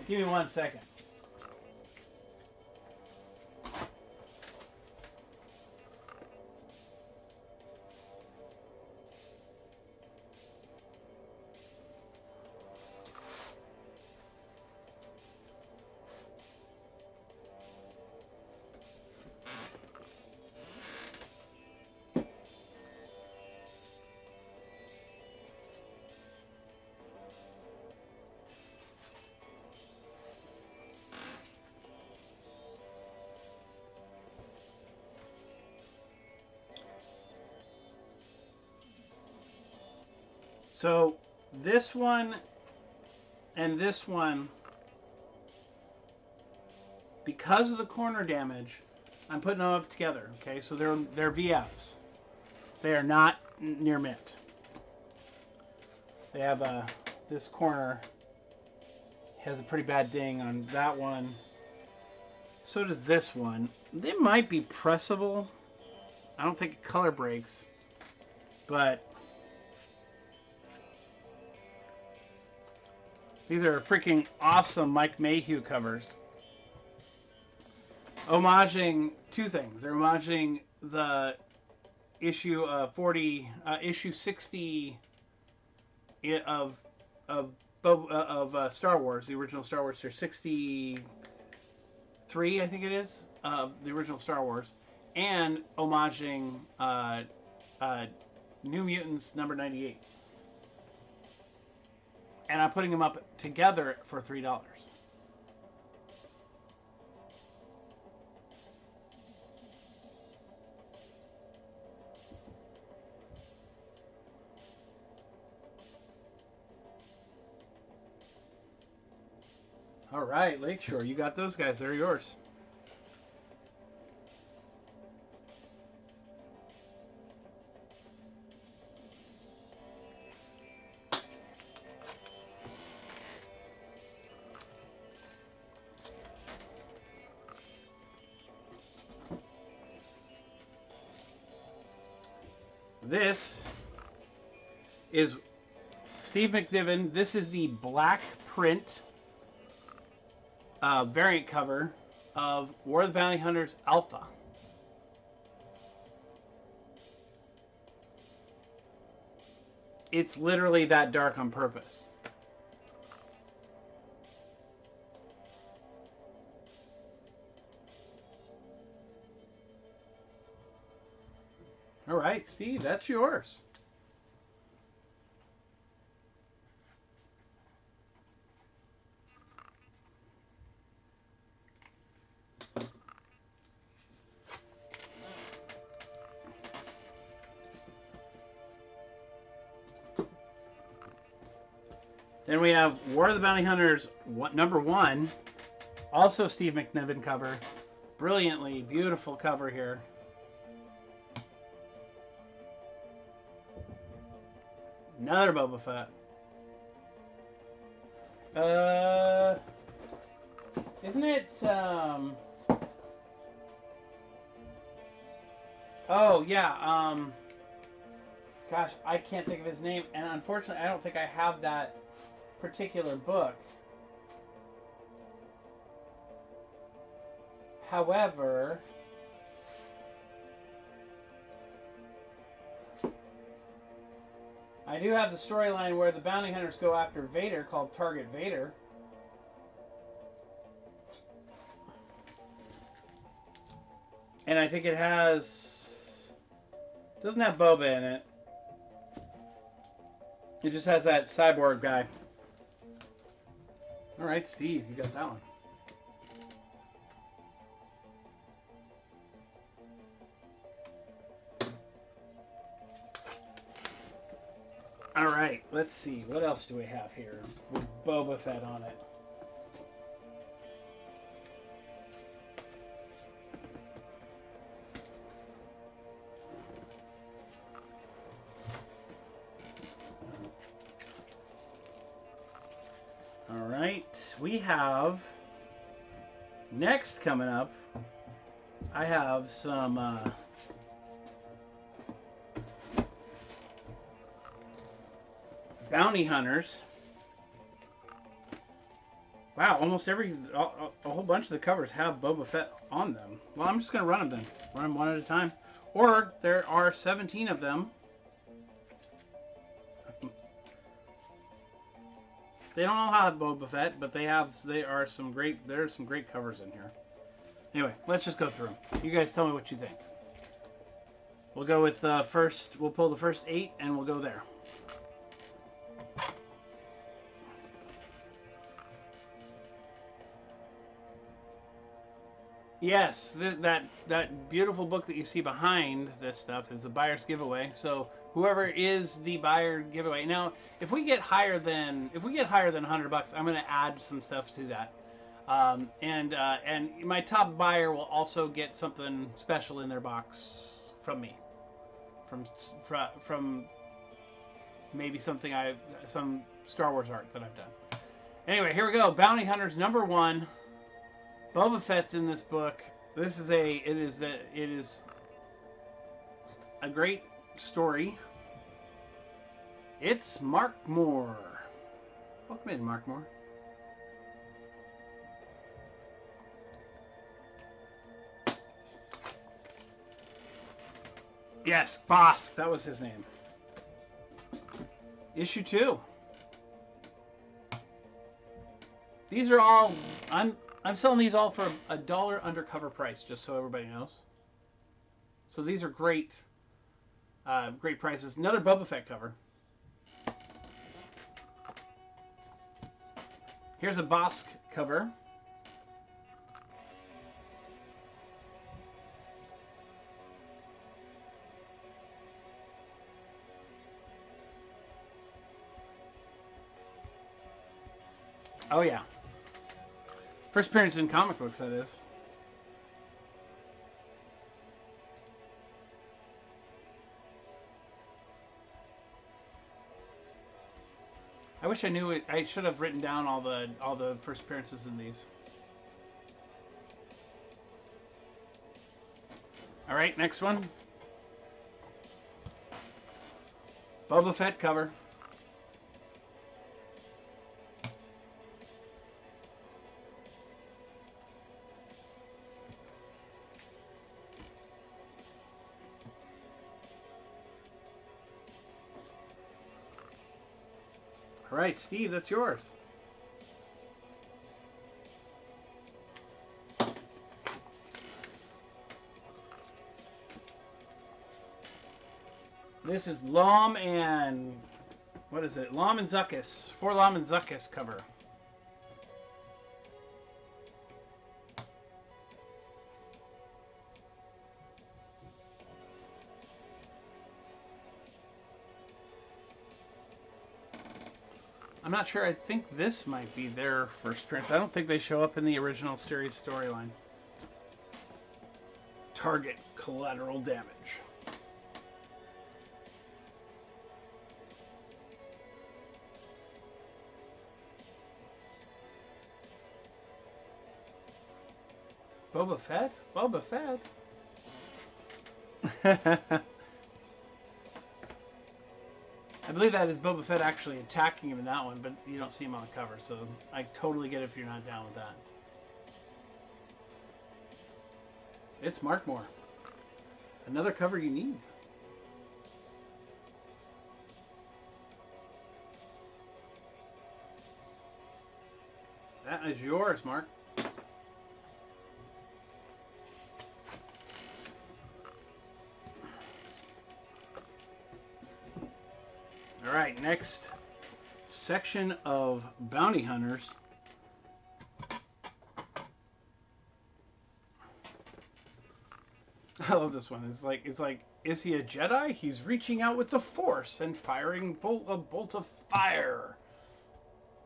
give me 1 second. So this one and this one, because of the corner damage, I'm putting them up together. Okay, so they're VFs. They are not near mint. They have this corner has a pretty bad ding on that one. So does this one. They might be pressable. I don't think it color breaks, but these are freaking awesome Mike Mayhew covers. Homaging two things. They're homaging the issue 60 of Star Wars, the original Star Wars. There's 63, I think it is, of the original Star Wars, and homaging New Mutants number 98. And I'm putting them up together for $3. All right, Lakeshore, you got those guys. They're yours. This is Steve McNiven. This is the black print variant cover of War of the Bounty Hunters Alpha. It's literally that dark on purpose. All right, Steve, that's yours. Then we have War of the Bounty Hunters number 1, also Steve McNiven cover. Brilliantly beautiful cover here. Another Boba Fett. Isn't it, oh, yeah, gosh, I can't think of his name, and unfortunately, I don't think I have that particular book. However, I do have the storyline where the bounty hunters go after Vader, called Target Vader. And I think it doesn't have Boba in it. It just has that cyborg guy. All right, Steve, you got that one. All right, let's see. What else do we have here with Boba Fett on it? All right, we have next coming up. I have some bounty hunters. Wow, almost a whole bunch of the covers have Boba Fett on them. Well, I'm just going to run them then. Run them one at a time. Or there are 17 of them. They don't all have Boba Fett, but there's some great covers in here. Anyway, let's just go through them. You guys tell me what you think. We'll go with we'll pull the first 8 and we'll go there. Yes, that beautiful book that you see behind this stuff is the buyer's giveaway. So whoever is the buyer giveaway. Now, if we get higher than $100, I'm going to add some stuff to that. And my top buyer will also get something special in their box from me, from from maybe some Star Wars art that I've done. Anyway, here we go. Bounty Hunters #1. Boba Fett's in this book. It is a great story. It's Mark Moore. Welcome in, Mark Moore. Yes, Bosk. That was his name. Issue 2. These are all... I'm selling these all for $1 undercover price, just so everybody knows. So these are great, great prices. Another Boba Fett cover. Here's a Bosk cover. Oh yeah. First appearance in comic books, that is. I wish I knew it. I should have written down all the first appearances in these. All right, next one. Boba Fett cover. All right, Steve, that's yours. This is Lom and... what is it? Lom and Zuckuss. 4 Lom and Zuckuss cover. I'm not sure. I think this might be their first appearance. I don't think they show up in the original series storyline. Target collateral damage. Boba Fett? Boba Fett? I believe that is Boba Fett actually attacking him in that one, but you don't see him on the cover, so I totally get it if you're not down with that. It's Mark Moore. Another cover you need. That is yours, Mark. All right, next section of Bounty Hunters. I love this one. It's like, is he a Jedi? He's reaching out with the Force and firing a bolt of fire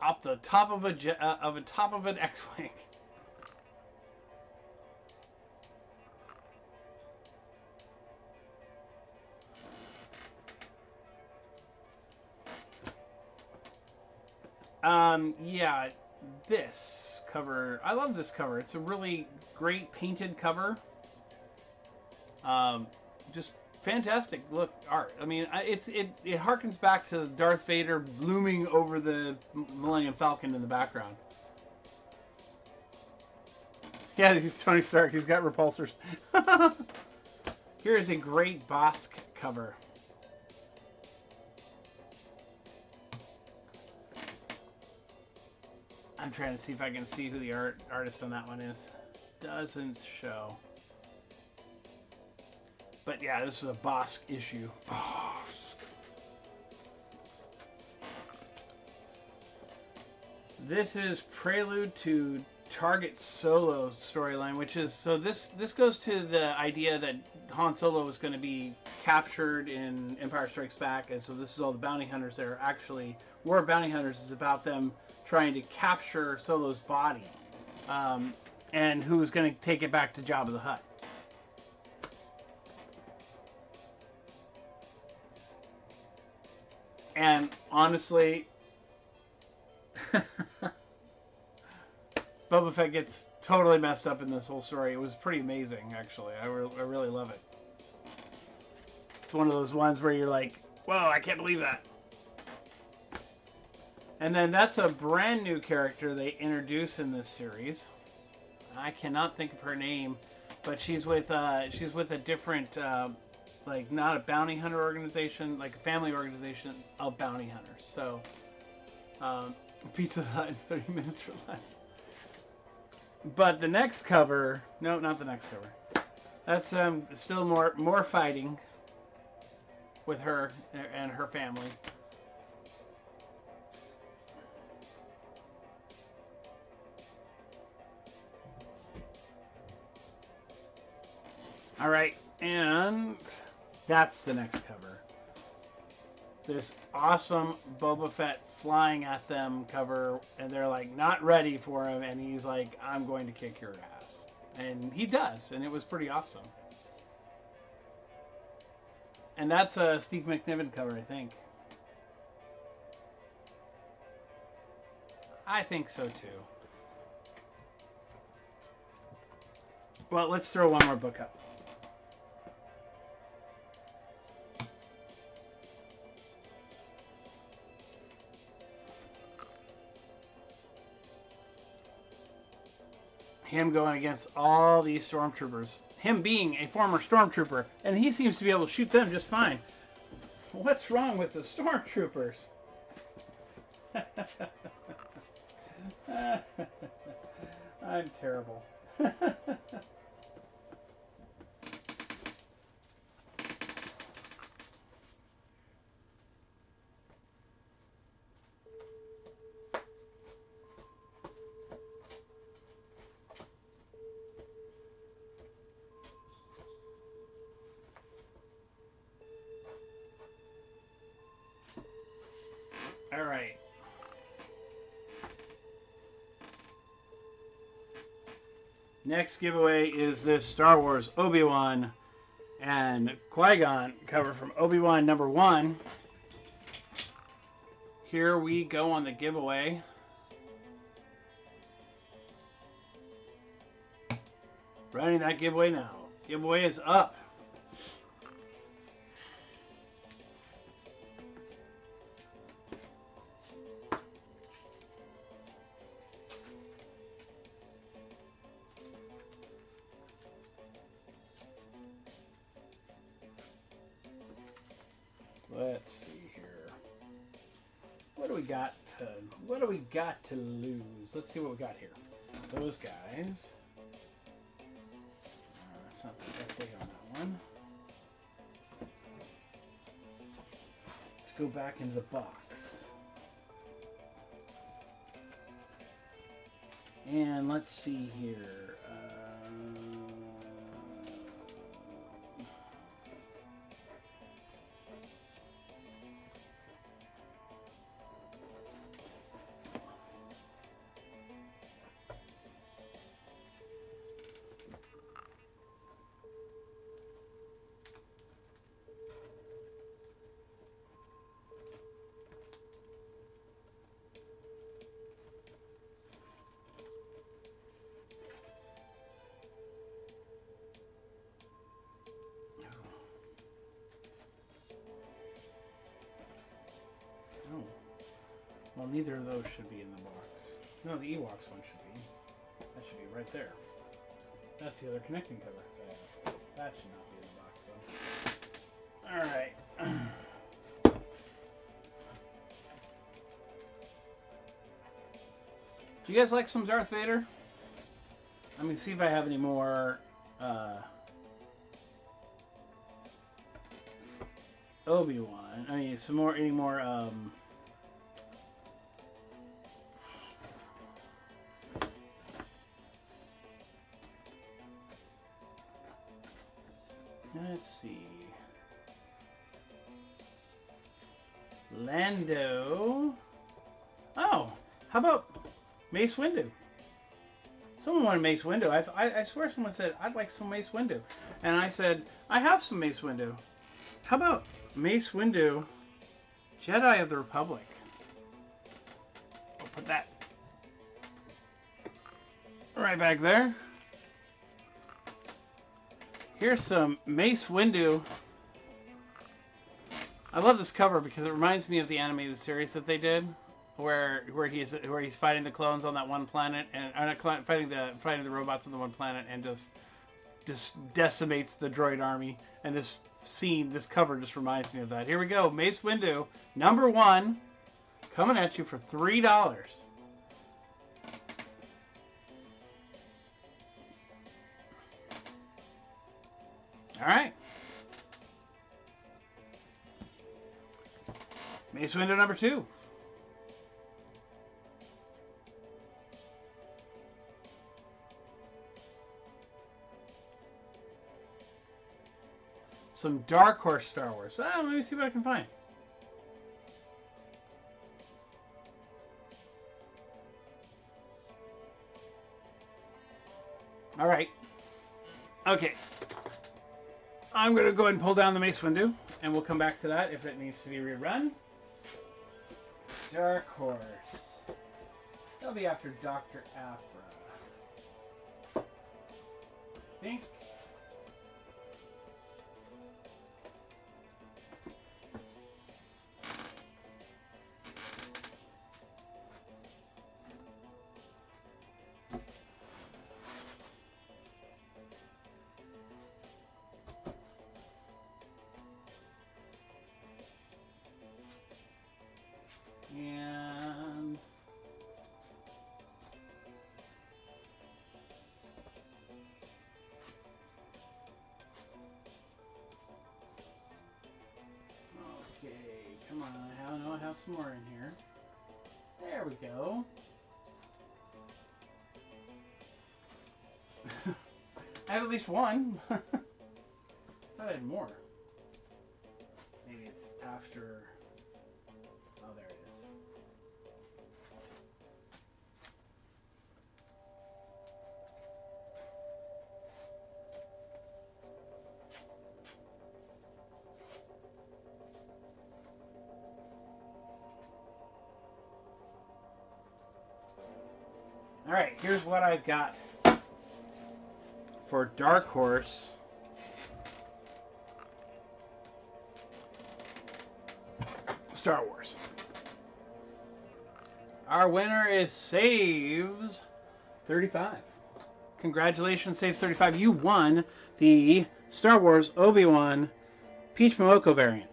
off the top of an X-wing. Yeah, this cover. I love this cover. It's a really great painted cover. Just fantastic look art. I mean, it harkens back to Darth Vader looming over the Millennium Falcon in the background. Yeah, he's Tony Stark. He's got repulsors. Here is a great Bosk cover. I'm trying to see if I can see who the artist on that one is. Doesn't show. But yeah, this is a Bosk issue. Bosk. This is Prelude to Target Solo storyline, which is so this goes to the idea that Han Solo is going to be captured in Empire Strikes Back, and so this is all the bounty hunters that are actually War of Bounty Hunters is about them trying to capture Solo's body, and who's going to take it back to Jabba the Hutt. And honestly, Boba Fett gets totally messed up in this whole story. It was pretty amazing, actually. I really love it. It's one of those ones where you're like, whoa, I can't believe that. And then that's a brand new character they introduce in this series. I cannot think of her name, but she's with a different, like not a bounty hunter organization, like a family organization of bounty hunters. So, Pizza Hut in 30 minutes or less. But the next cover, no, not the next cover. That's still more fighting with her and her family. All right, and that's the next cover. This awesome Boba Fett flying at them cover, and they're like not ready for him, and he's like, I'm going to kick your ass. And he does, and it was pretty awesome. And that's a Steve McNiven cover, I think. I think so too. Well, let's throw one more book up. Him going against all these stormtroopers. Him being a former stormtrooper, and he seems to be able to shoot them just fine. What's wrong with the stormtroopers? I'm terrible. All right. Next giveaway is this Star Wars Obi-Wan and Qui-Gon cover from Obi-Wan #1. Here we go on the giveaway. Running that giveaway now. Giveaway is up. Let's see here. What do we got to lose? Let's see what we got here. Those guys. That's not the best day on that one. Let's go back into the box. And let's see here. Well, neither of those should be in the box. No, the Ewoks one should be. That should be right there. That's the other connecting cover. That should not be in the box, though. Alright. Do you guys like some Darth Vader? Let me see if I have any more Obi-Wan. I mean, any more Lando. Oh, how about Mace Windu? Someone wanted Mace Windu. I swear someone said, I'd like some Mace Windu. And I said, I have some Mace Windu. How about Mace Windu, Jedi of the Republic? I'll put that right back there. Here's some Mace Windu. I love this cover because it reminds me of the animated series that they did, where he's fighting the clones on that one planet, and not fighting the robots on the one planet, and just decimates the droid army. And this cover just reminds me of that. Here we go, Mace Windu, #1, coming at you for $3. All right. Mace Windu #2. Some Dark Horse Star Wars. Let me see what I can find. All right. Okay. I'm going to go ahead and pull down the Mace Windu, and we'll come back to that if it needs to be rerun. Dark Horse. That'll be after Dr. Aphra. I think. And okay, come on, I have some more in here. There we go. I have at least one. I had more. Maybe it's after. Oh, there it is. All right, here's what I've got for Dark Horse. Star Wars. Our winner is Saves 35. Congratulations, Saves 35. You won the Star Wars Obi-Wan Peach Momoko variant.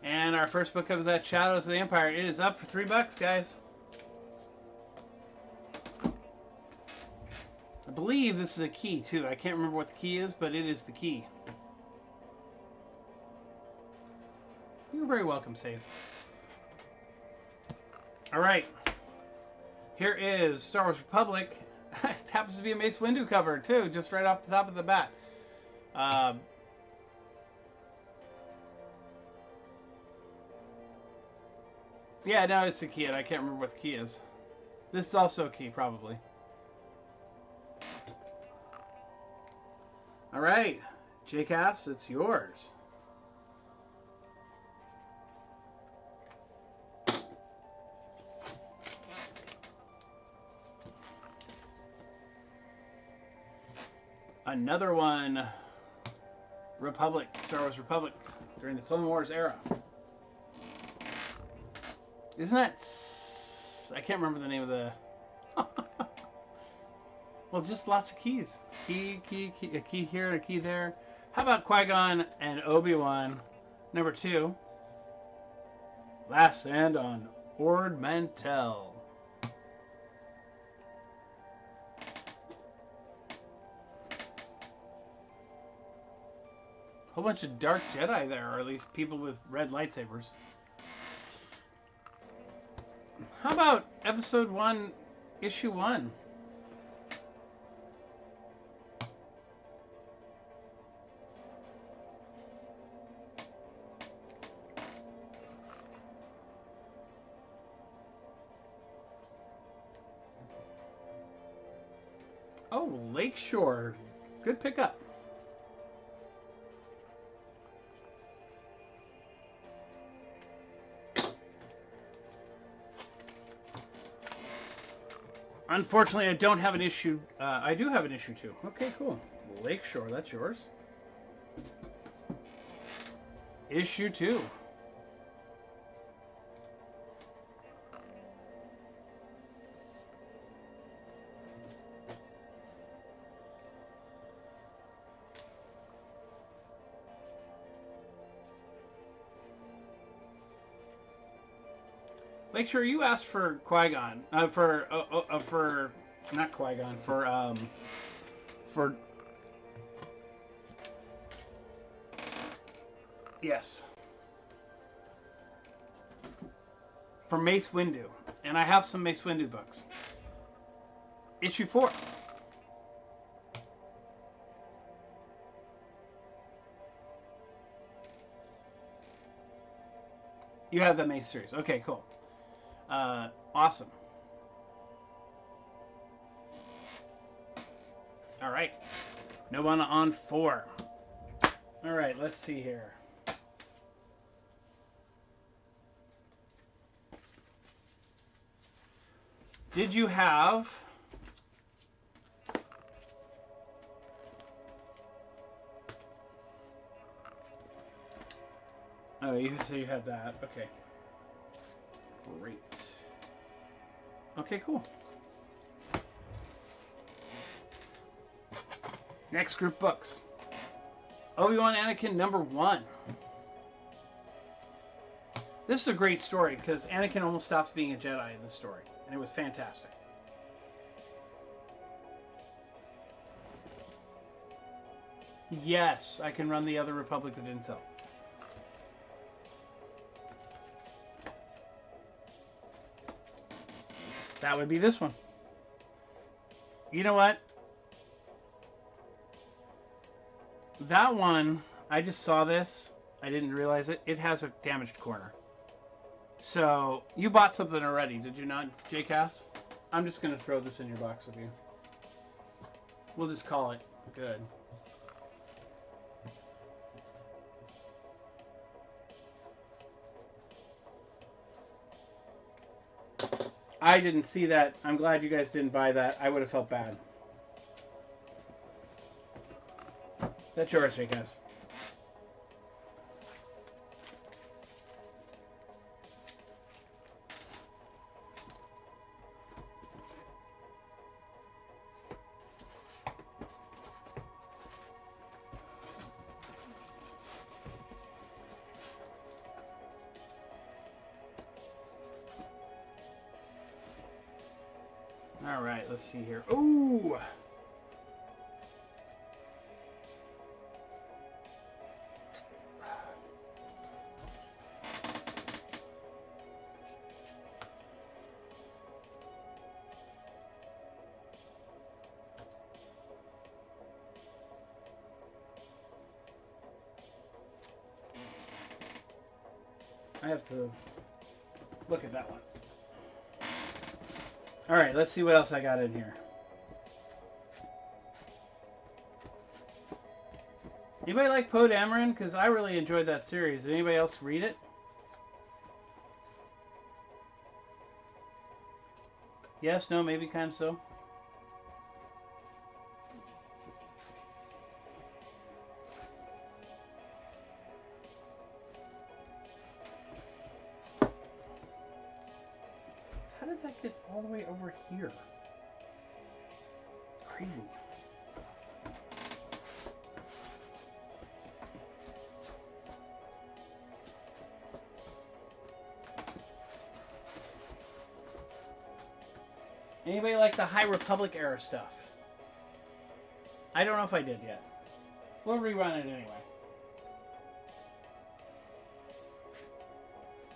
And our first book of that Shadows of the Empire, it is up for $3, guys. I believe this is a key, too. I can't remember what the key is, but it is the key. You're very welcome, Saves. All right. Here is Star Wars Republic. It happens to be a Mace Windu cover, too, just right off the top of the bat. Yeah, no, it's a key, and I can't remember what the key is. This is also a key, probably. All right, JCast, it's yours. Another one, Republic, Star Wars Republic, during the Clone Wars era. Isn't that... I can't remember the name of the... Well, just lots of keys. Key, a key here, a key there. How about Qui-Gon and Obi-Wan, #2. Last Stand on Ord Mantell. Whole bunch of dark Jedi there, or at least people with red lightsabers. How about Episode 1, Issue 1. Oh, Lakeshore. Good pickup. Unfortunately, I don't have an issue. I do have an issue 2. Okay, cool. Lakeshore, that's yours. Issue 2. Lakeshore, you asked for Qui-Gon. For not Qui-Gon. For yes. For Mace Windu, and I have some Mace Windu books. Issue 4. You have the Mace series. Okay, cool. Awesome. All right. No one on 4. All right, let's see here. Did you have... Oh, so you had that. Okay. Great. Okay, cool. Next group books. Obi-Wan Anakin #1. This is a great story because Anakin almost stops being a Jedi in this story, and it was fantastic. Yes, I can run the other Republic that didn't sell. That would be this one. You know what? That one, I just saw this. I didn't realize it. It has a damaged corner. So, you bought something already, did you not, JCass? I'm just going to throw this in your box with you. We'll just call it good. I didn't see that. I'm glad you guys didn't buy that. I would have felt bad. That's yours, JCass. All right, let's see here. Ooh! I have to look at that one. All right, let's see what else I got in here. Anybody like Poe Dameron? Because I really enjoyed that series. Did anybody else read it? Yes, no, maybe, kind of so. How did that get all the way over here? Crazy. Anybody like the High Republic era stuff? I don't know if I did yet. We'll rerun it anyway.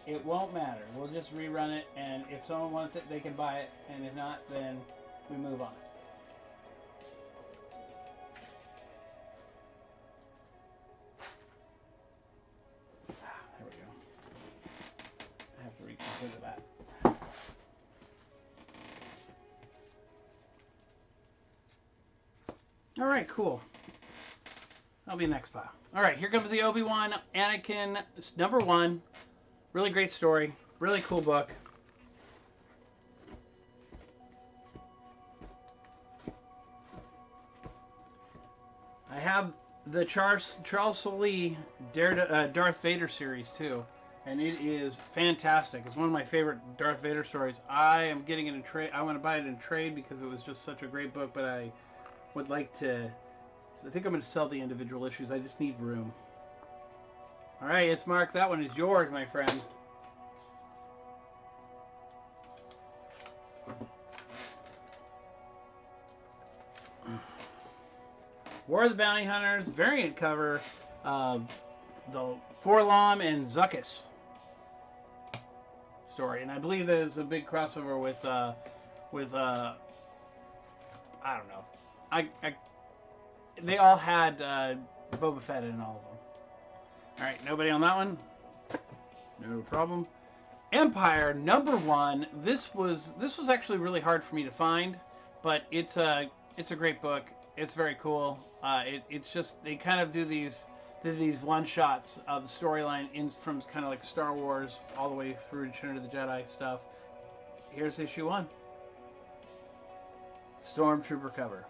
It won't matter. We'll just rerun it, and if someone wants it, they can buy it, and if not, then we move on. There we go. I have to reconsider that. All right, cool. That'll be the next pile. All right, here comes the Obi-Wan Anakin #1. Really great story. Really cool book. I have the Charles Soule Darth Vader series too, and it is fantastic. It's one of my favorite Darth Vader stories. I am getting it in trade. I want to buy it in trade because it was just such a great book, but I would like to. I think I'm going to sell the individual issues. I just need room. All right, it's Mark. That one is yours, my friend. War of the Bounty Hunters variant cover of the 4-LOM and Zuckuss story, and I believe there's a big crossover with I don't know. They all had Boba Fett in all of them. All right, nobody on that one. No problem. Empire #1. This was actually really hard for me to find, but it's a great book. It's very cool. It's just they kind of do these one shots of the storyline from kind of like Star Wars all the way through Return of the Jedi stuff. Here's issue 1. Stormtrooper cover.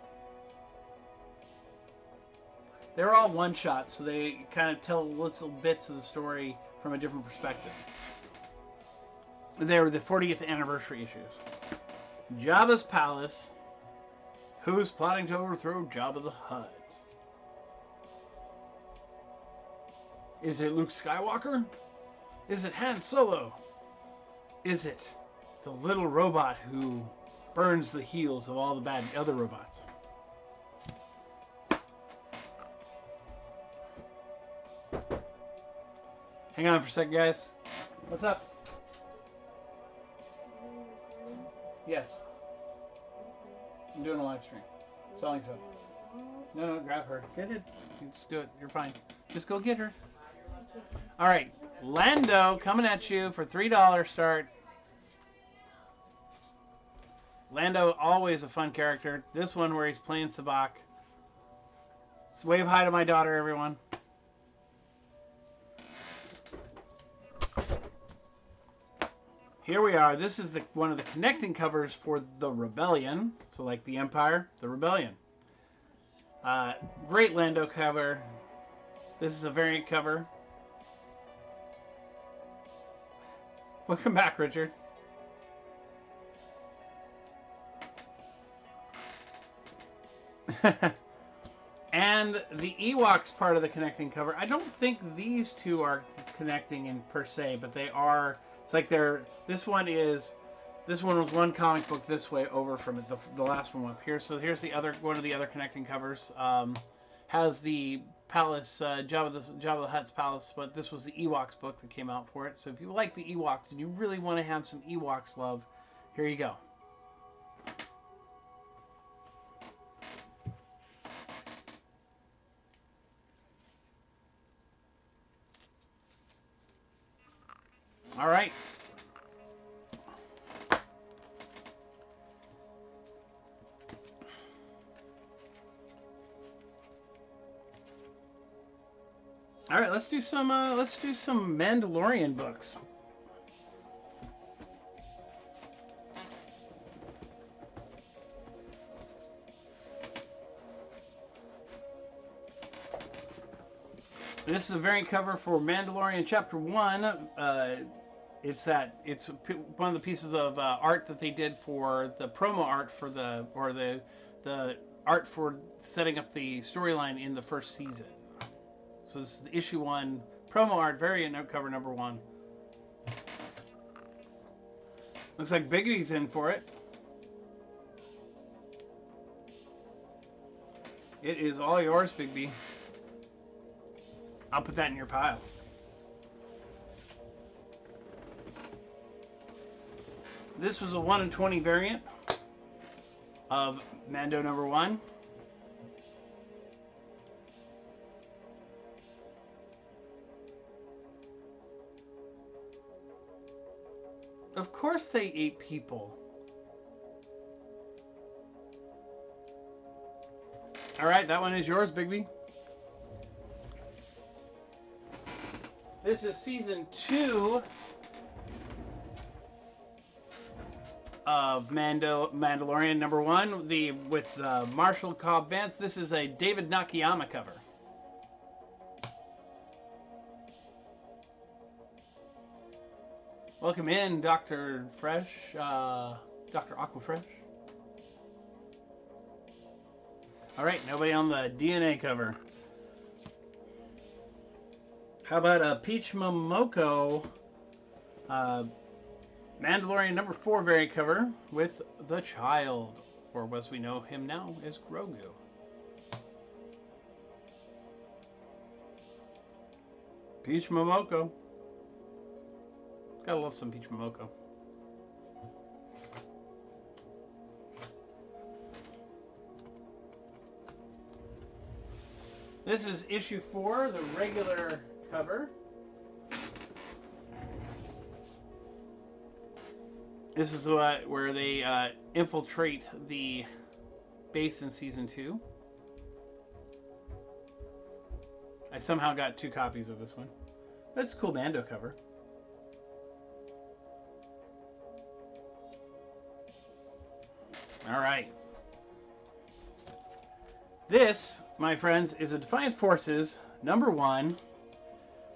They're all one shots, so they kind of tell little bits of the story from a different perspective. They were the 40th anniversary issues. Jabba's Palace. Who's plotting to overthrow Jabba the Hutt? Is it Luke Skywalker? Is it Han Solo? Is it the little robot who burns the heels of all the bad other robots? Hang on for a second, guys. What's up? Yes. I'm doing a live stream. Selling stuff. No, grab her. Get it. Just do it. You're fine. Just go get her. All right. Lando coming at you for $3 start. Lando, always a fun character. This one where he's playing Sabacc. So wave hi to my daughter, everyone. Here we are. This is one of the connecting covers for the Rebellion. So like the Empire, the Rebellion. Great Lando cover. This is a variant cover. Welcome back, Richard. And the Ewoks part of the connecting cover. I don't think these two are connecting in per se, but they are. It's like they're. This one was one comic book this way over from it. The last one up here. So here's the other one of the other connecting covers. Has the palace, Jabba the Hutt's palace, but this was the Ewoks book that came out for it. So if you like the Ewoks and you really want to have some Ewoks love, here you go. All right. All right, let's do some Mandalorian books. This is a variant cover for Mandalorian Chapter 1. It's one of the pieces of art that they did for the promo art for the art for setting up the storyline in the first season. So this is issue 1 promo art variant cover number 1. Looks like Biggie's in for it. It is all yours, Big B. I'll put that in your pile. This was a 1 in 20 variant of Mando #1. Of course they ate people. All right, that one is yours, Bigby. This is season 2 of Mandalorian #1, with Marshall Cobb Vance. This is a David Nakayama cover. Welcome in, Dr. Fresh, Dr. Aquafresh. All right, nobody on the DNA cover. How about Peach Momoko, Mandalorian #4 variant cover with the child, or as we know him now as Grogu. Peach Momoko. Gotta love some Peach Momoko. This is issue 4, the regular cover. This is where they infiltrate the base in season 2. I somehow got 2 copies of this one. That's a cool Mando cover. All right. This, my friends, is a Defiant Forces #1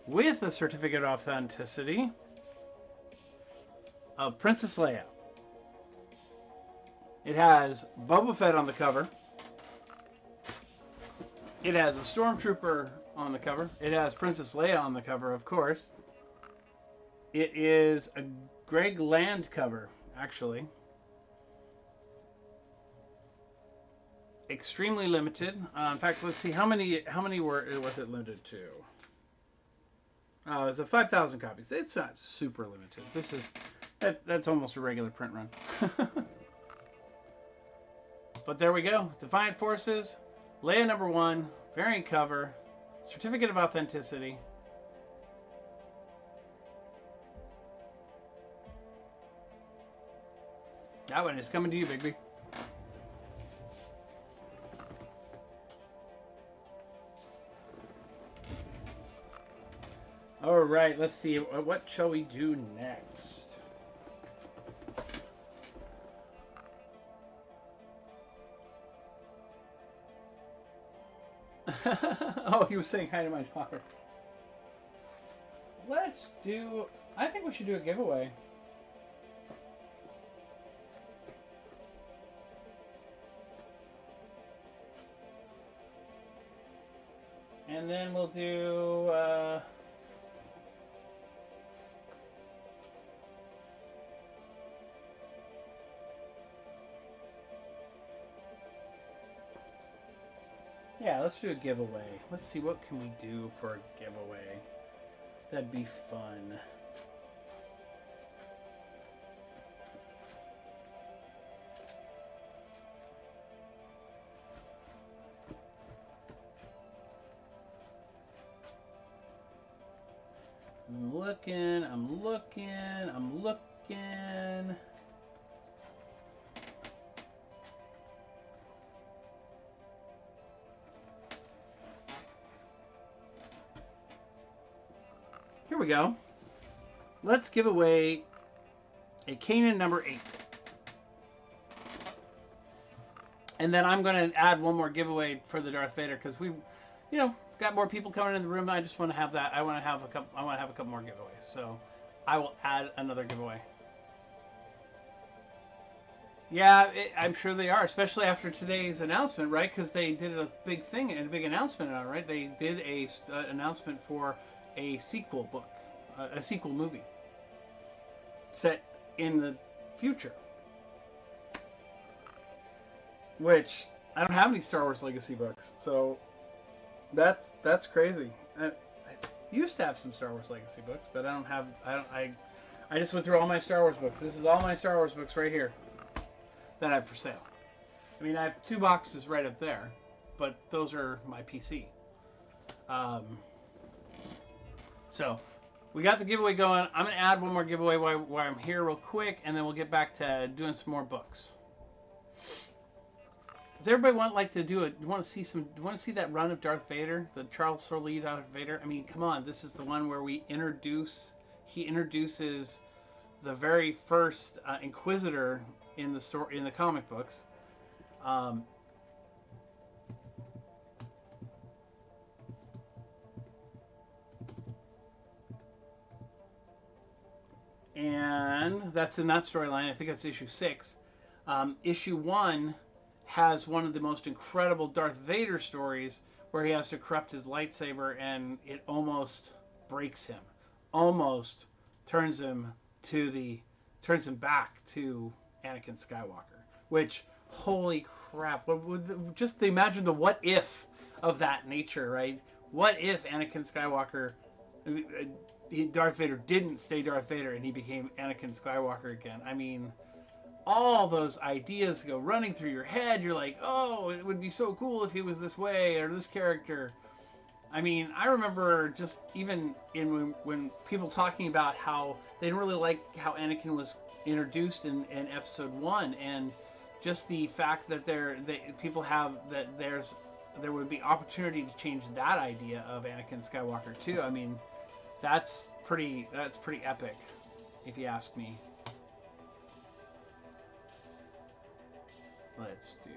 with a certificate of authenticity of Princess Leia. It has Boba Fett on the cover. It has a Stormtrooper on the cover. It has Princess Leia on the cover, of course. It is a Greg Land cover, actually. Extremely limited. In fact, let's see how many was it limited to? It's a 5,000 copies. It's not super limited. That's almost a regular print run. But there we go. Defiant Forces, Leia #1, variant cover, certificate of authenticity. That one is coming to you, Bigby. All right, let's see. What shall we do next? Oh, he was saying hi to my daughter. Let's do... I think we should do a giveaway. And then we'll do... yeah, let's do a giveaway. Let's see, what can we do for a giveaway? That'd be fun. I'm looking. Here we go. Let's give away a Kanan #8. And then I'm going to add one more giveaway for the Darth Vader because we've, got more people coming in the room. I just want to have that. I want to have a couple more giveaways. So I will add another giveaway. Yeah, I'm sure they are, especially after today's announcement, right? Because they did a big thing and a big announcement on it, right? They did a announcement for a sequel book, a sequel movie set in the future. Which I don't have any Star Wars Legacy books, so that's crazy. I used to have some Star Wars Legacy books, but I don't have. I just went through all my Star Wars books. This is all my Star Wars books right here that I have for sale. I mean, I have 2 boxes right up there, but those are my PC. So we got the giveaway going. I'm going to add one more giveaway while I'm here real quick, and then we'll get back to doing some more books. Does everybody want to do it? Want to see that run of Darth Vader, the Charles Soule Darth Vader? I mean, come on, this is the one where he introduces the very first Inquisitor in the comic books. And that's in that storyline. I think that's issue 6. Issue 1 has one of the most incredible Darth Vader stories where he has to corrupt his lightsaber and it almost breaks him. Almost turns him back to Anakin Skywalker. Which, holy crap, just imagine the what if of that nature, right? What if Anakin Skywalker, Darth Vader didn't stay Darth Vader and he became Anakin Skywalker again? I mean, all those ideas go running through your head. You're like, oh, it would be so cool if he was this way or this character. I mean, I remember just even when people talking about how they didn't really like how Anakin was introduced in episode 1, and just the fact that there would be opportunity to change that idea of Anakin Skywalker too. I mean, that's pretty epic, if you ask me. Let's do.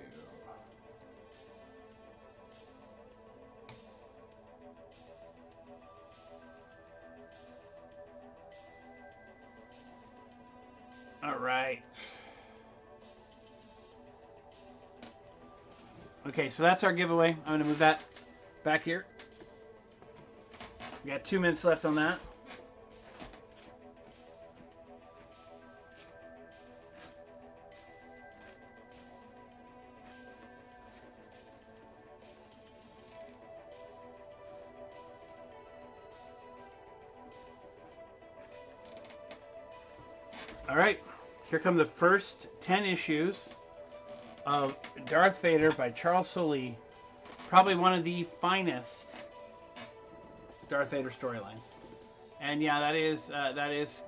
All right. Okay, so that's our giveaway. I'm going to move that back here. We got 2 minutes left on that. All right, here come the first 10 issues of Darth Vader by Charles Soule. Probably one of the finest Darth Vader storylines. And yeah, that is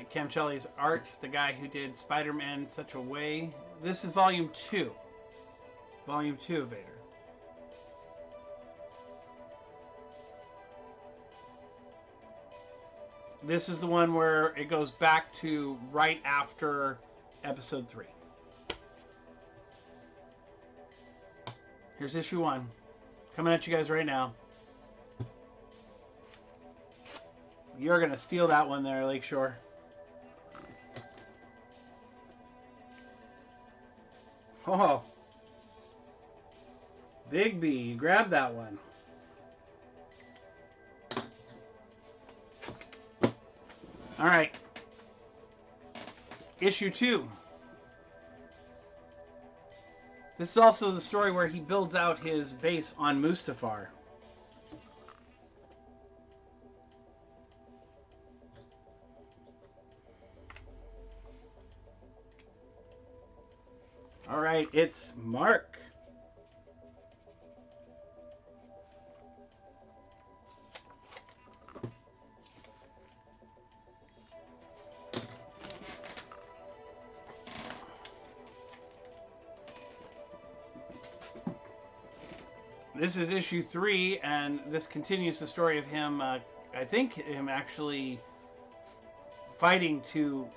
Cam Shelley's art, the guy who did Spider-Man in Such a Way. This is volume 2. Volume 2 of Vader. This is the one where it goes back to right after episode 3. Here's issue 1. Coming at you guys right now. You're going to steal that one there, Lakeshore. Oh. Big B, you grabbed that one. All right. Issue 2. This is also the story where he builds out his base on Mustafar. All right, it's Mark. This is issue 3, and this continues the story of him, I think him actually fighting to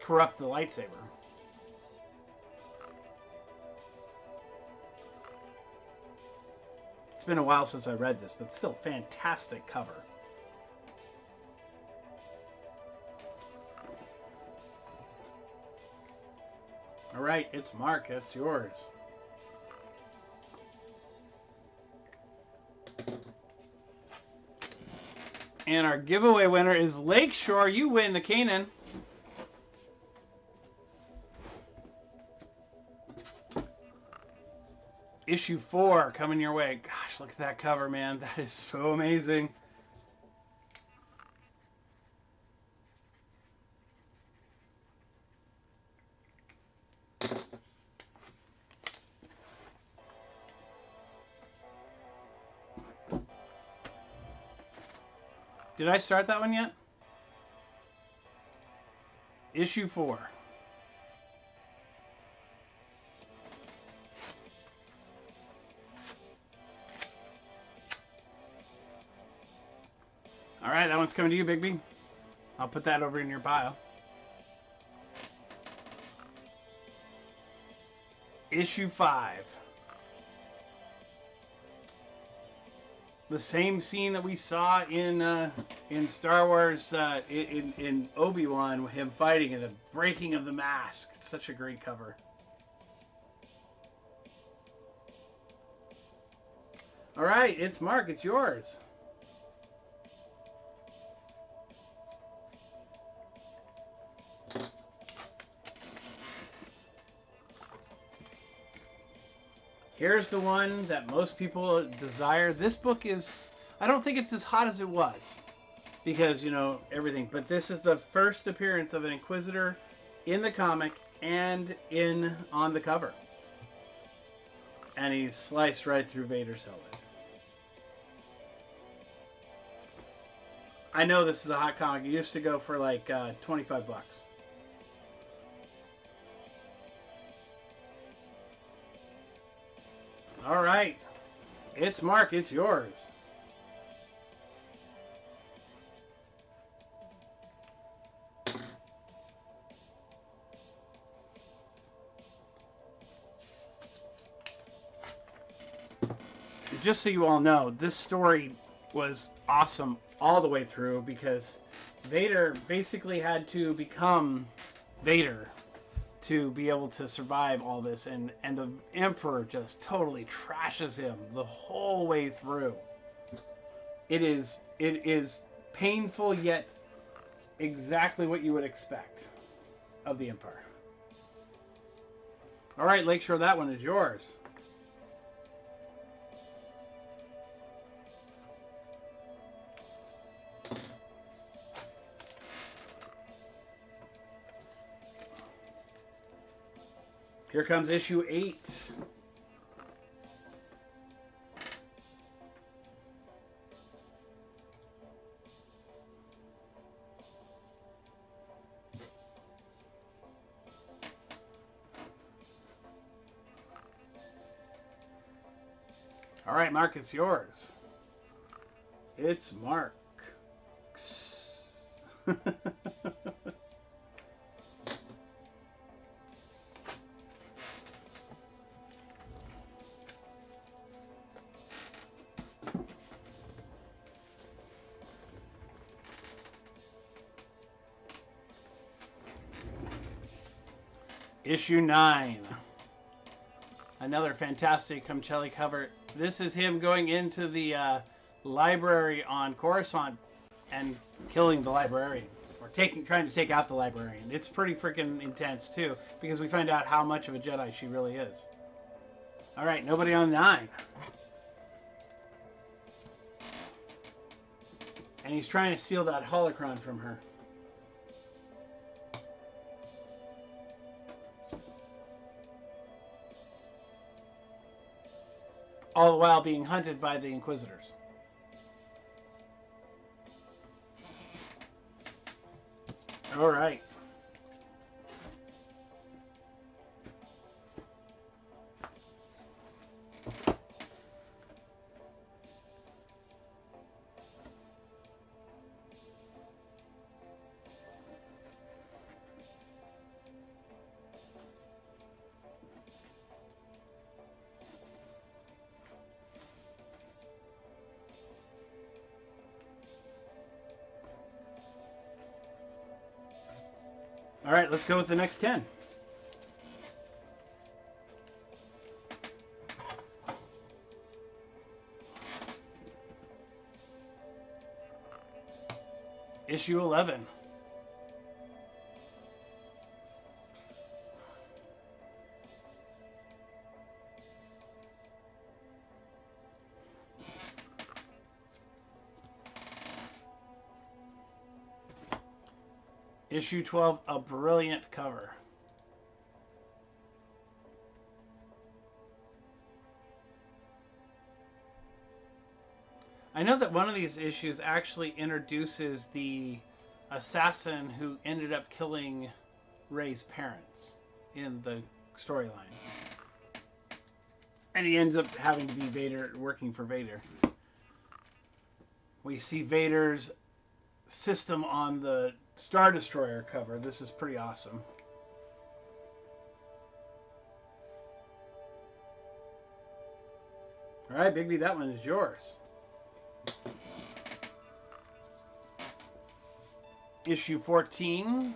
corrupt the lightsaber. It's been a while since I read this, but still fantastic cover. All right, it's Mark. That's yours. And our giveaway winner is Lakeshore. You win the Kanan. Issue 4 coming your way. Gosh, look at that cover, man. That is so amazing. Did I start that one yet? Issue 4. All right, that one's coming to you, Bigby. I'll put that over in your pile. Issue 5. The same scene that we saw in Star Wars in Obi-Wan, him fighting and the breaking of the mask. It's such a great cover. All right, it's Mark. It's yours. Here's the one that most people desire. This book is, I don't think it's as hot as it was because, you know, everything. But this is the first appearance of an Inquisitor in the comic and on the cover. And he's sliced right through Vader's helmet. I know this is a hot comic. It used to go for like 25 bucks. All right. It's Mark. It's yours. Just so you all know, this story was awesome all the way through because Vader basically had to become Vader to be able to survive all this, and the Emperor just totally trashes him the whole way through. It is painful yet exactly what you would expect of the Empire. All right, Lakeshore, that one is yours. Here comes issue 8. All right, Mark, it's yours. It's Mark. Issue 9. Another fantastic Comcelli cover. This is him going into the library on Coruscant and killing the librarian, or trying to take out the librarian. It's pretty freaking intense too, because we find out how much of a Jedi she really is. All right, nobody on 9. And he's trying to steal that holocron from her. All the while being hunted by the Inquisitors. All right. All right, let's go with the next 10. Issue 11. Issue 12, a brilliant cover. I know that one of these issues actually introduces the assassin who ended up killing Rey's parents in the storyline. And he ends up having to be Vader, working for Vader. We see Vader's system on the Star Destroyer cover. This is pretty awesome. All right, Bigby, that one is yours. Issue 14.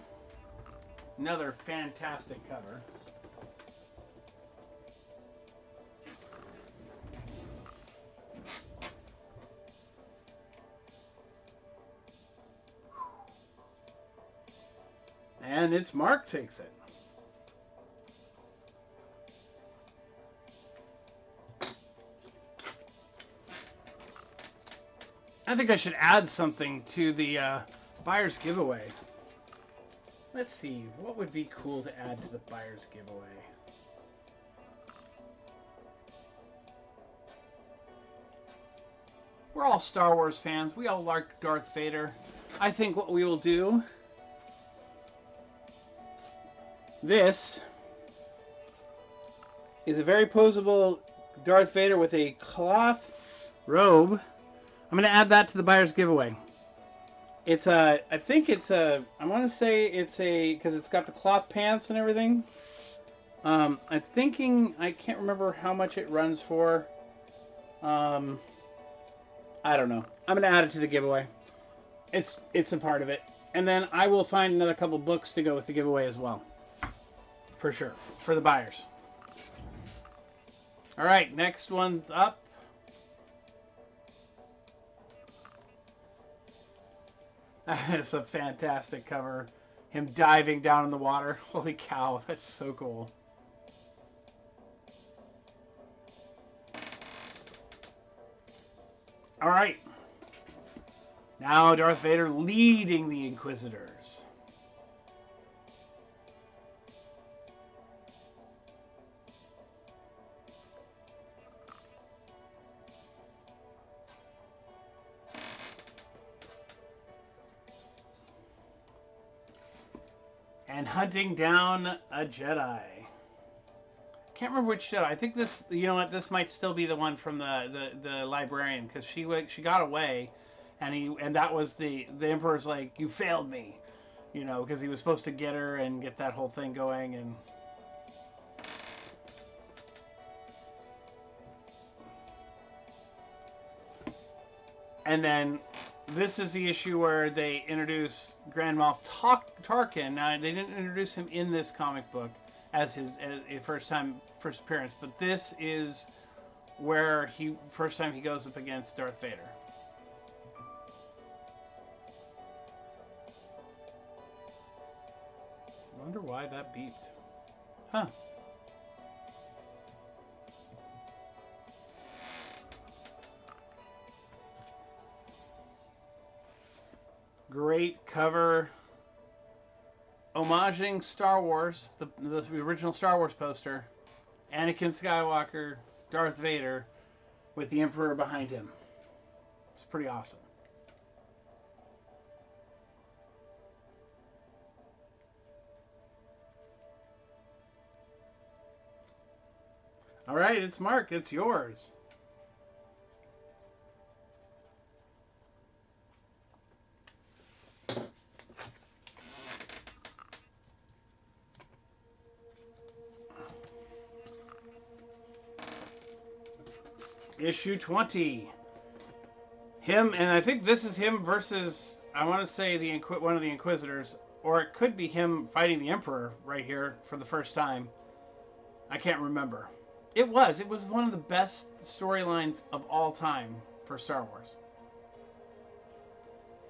Another fantastic cover. And it's Mark takes it. I think I should add something to the buyer's giveaway. Let's see, what would be cool to add to the buyer's giveaway? We're all Star Wars fans. We all like Darth Vader. I think what we will do... This is a very posable Darth Vader with a cloth robe. I'm going to add that to the buyer's giveaway. It's a, I think it's a, I want to say it's a, because it's got the cloth pants and everything. I'm thinking, I can't remember how much it runs for. I don't know. I'm going to add it to the giveaway. It's a part of it. And then I will find another couple books to go with the giveaway as well. For sure. For the buyers. Alright, next one's up. It's a fantastic cover. Him diving down in the water. Holy cow, that's so cool. Alright. Now Darth Vader leading the Inquisitors. And hunting down a Jedi. Can't remember which Jedi. I think this, you know what, this might still be the one from the librarian, because she got away, and that was the Emperor's like, you failed me, you know, because he was supposed to get her and get that whole thing going, and then this is the issue where they introduce Grand Moff Tarkin. Now, they didn't introduce him in this comic book as a first appearance, but this is where first time he goes up against Darth Vader. I wonder why that beeped. Huh. Great cover, homaging Star Wars, the original Star Wars poster. Anakin Skywalker, Darth Vader, with the Emperor behind him. It's pretty awesome. All right, it's Mark. It's yours. Issue 20. Him, and I think this is him versus, I want to say one of the Inquisitors, or it could be him fighting the Emperor right here for the first time. I can't remember. It was one of the best storylines of all time for Star Wars.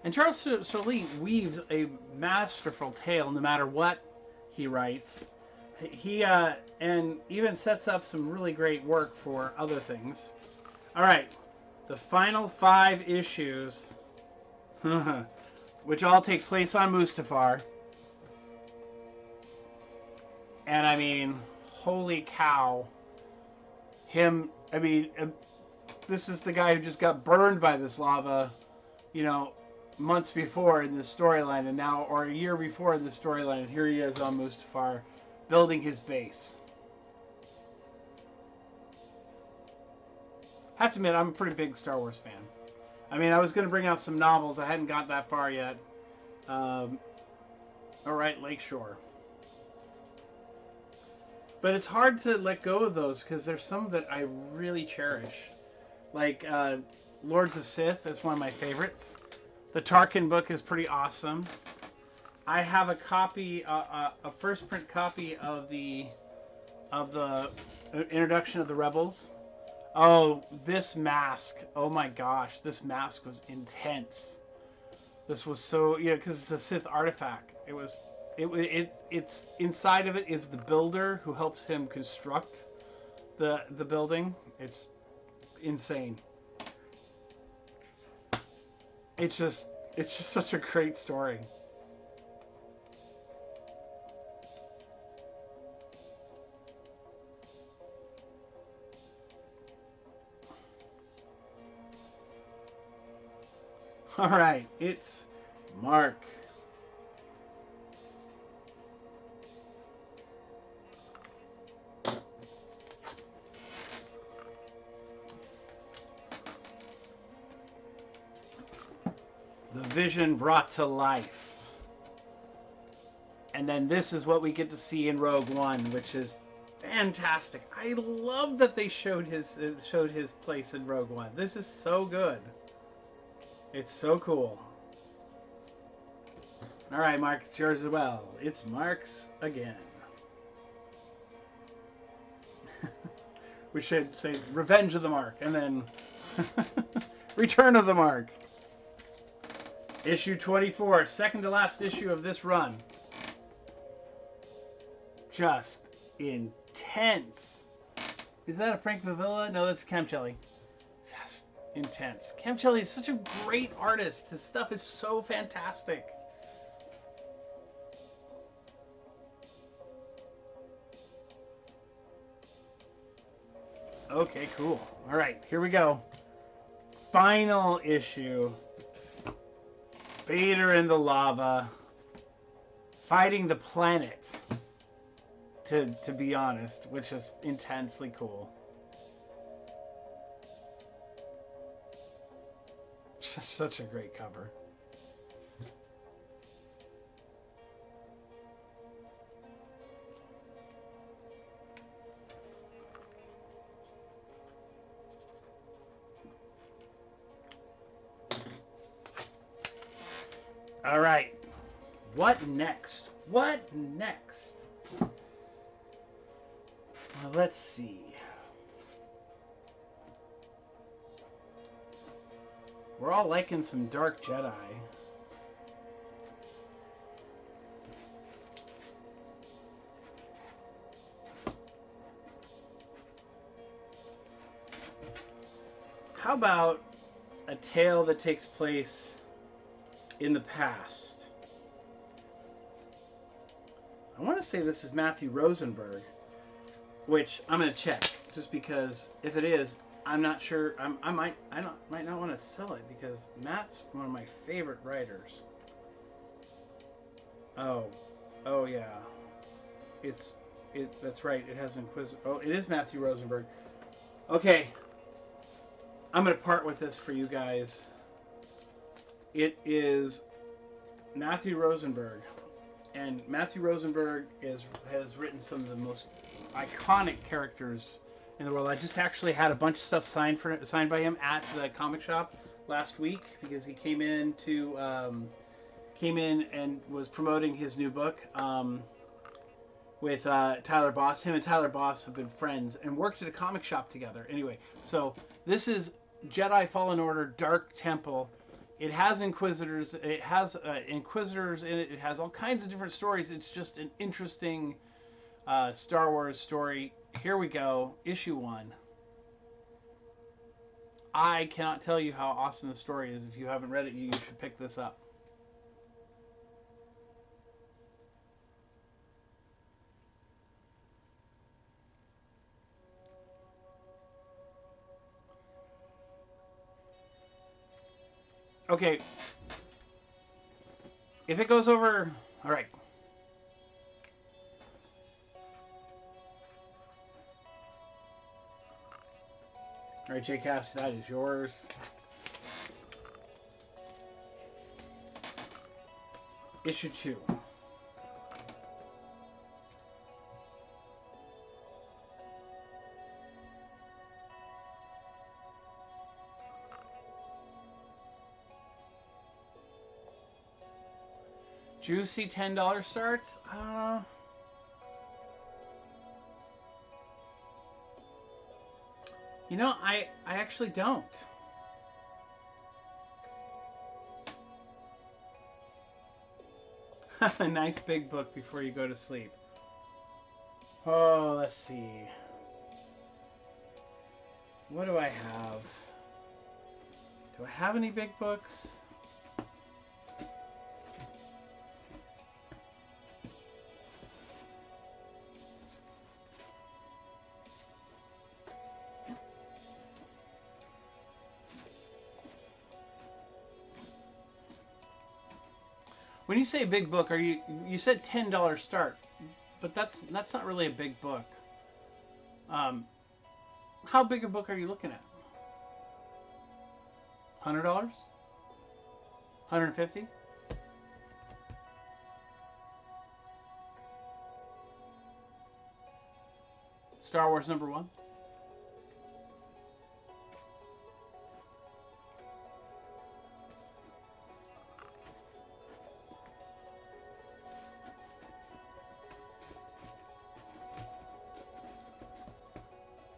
And Charles Soule weaves a masterful tale no matter what he writes. He and even sets up some really great work for other things. All right, the final 5 issues, which all take place on Mustafar. And I mean, holy cow, this is the guy who just got burned by this lava, you know, months before in this storyline, and now, or a year before in this storyline, and here he is on Mustafar, building his base. I have to admit, I'm a pretty big Star Wars fan. I mean, I was going to bring out some novels. I hadn't got that far yet. All right, Lakeshore. But it's hard to let go of those because there's some that I really cherish. Like Lords of Sith is one of my favorites. The Tarkin book is pretty awesome. I have a copy, a first print copy of the Introduction of the Rebels. Oh, this mask! Oh my gosh, this mask was intense. This was so, yeah, because it's a Sith artifact. It's inside of it is the builder who helps him construct the building. It's insane. It's just such a great story. All right, it's Mark. The vision brought to life. And then this is what we get to see in Rogue One, which is fantastic. I love that they showed his place in Rogue One. This is so good. It's so cool. All right, Mark, it's yours as well. It's Mark's again. We should say Revenge of the Mark, and then Return of the Mark. Issue 24, second to last issue of this run. Just intense. Is that a Frank Vivilla? No, that's Camcelli. Just intense. Camcelli is such a great artist. His stuff is so fantastic. Okay, cool. All right, here we go. Final issue. Vader in the lava. Fighting the planet. To be honest, which is intensely cool. Such a great cover. All right. What next? What next? Well, let's see. We're all liking some Dark Jedi. How about a tale that takes place in the past? I want to say this is Matthew Rosenberg, which I'm going to check just because if it is, I'm not sure. I might not want to sell it because Matt's one of my favorite writers. Oh yeah, that's right. It has Inquisitor. Oh, it is Matthew Rosenberg. Okay, I'm gonna part with this for you guys. It is Matthew Rosenberg, and Matthew Rosenberg has written some of the most iconic characters in the world. I just actually had a bunch of stuff signed by him at the comic shop last week because he came in and was promoting his new book with Tyler Boss. Him and Tyler Boss have been friends and worked at a comic shop together. Anyway, so this is Jedi Fallen Order Dark Temple. It has Inquisitors. It has Inquisitors in it. It has all kinds of different stories. It's just an interesting Star Wars story. Here we go. Issue 1. I cannot tell you how awesome the story is. If you haven't read it, you should pick this up. Okay. If it goes over... All right. All right, Jay Cass, that is yours. Issue 2. Juicy $10 starts? You know, I actually don't. A nice big book before you go to sleep. Oh, let's see. What do I have? Do I have any big books? When you say big book, you said $10 start, but that's not really a big book. How big a book are you looking at? $100? $150? Star Wars #1?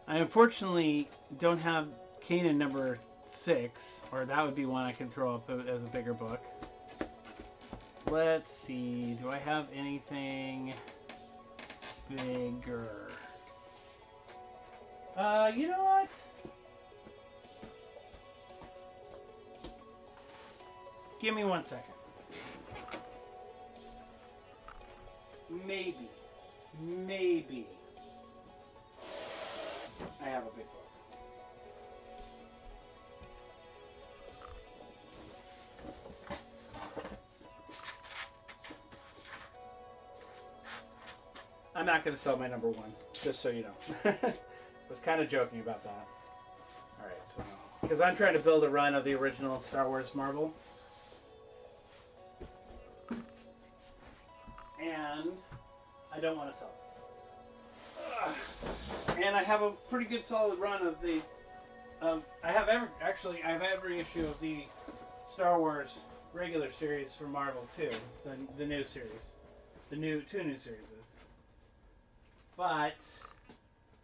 I unfortunately don't have Kanan #6, or that would be one I can throw up as a bigger book. Let's see, do I have anything bigger? You know what? Give me 1 second. Maybe. I have a big book. I'm not going to sell my #1, just so you know. I was kind of joking about that. Alright, so... Because I'm trying to build a run of the original Star Wars Marvel. And I don't want to sell it. And I have a pretty good solid run of the... I have every issue of the Star Wars regular series for Marvel too. The new series. The two new series. But I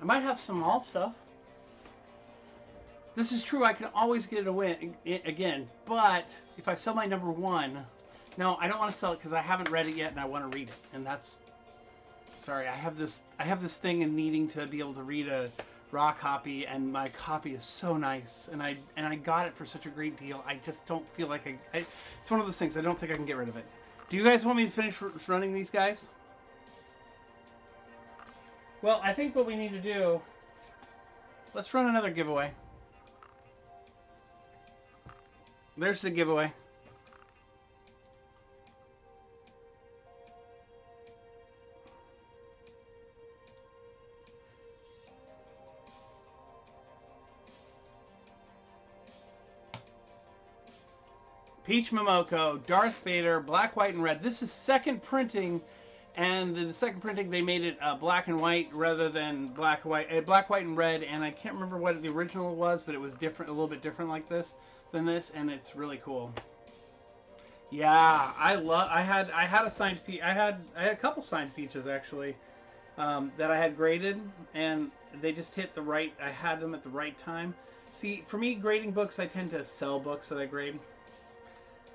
might have some alt stuff. This is true. I can always get it again. But if I sell my #1, no, I don't want to sell it because I haven't read it yet and I want to read it. And that's sorry. I have this thing in needing to be able to read a raw copy, and my copy is so nice, and I got it for such a great deal. I just don't feel like it's one of those things. I don't think I can get rid of it. Do you guys want me to finish running these guys? Well, I think what we need to do, let's run another giveaway. There's the giveaway. Peach Momoko, Darth Vader, black, white, and red. This is second printing, and the second printing they made it black and white rather than black, white, and red. And I can't remember what the original was, but it was different, a little bit different like this than this, and it's really cool. Yeah, I had a signed peach. I had a couple signed peaches actually that I had graded, and they just hit the right. I had them at the right time. See, for me, grading books, I tend to sell books that I grade.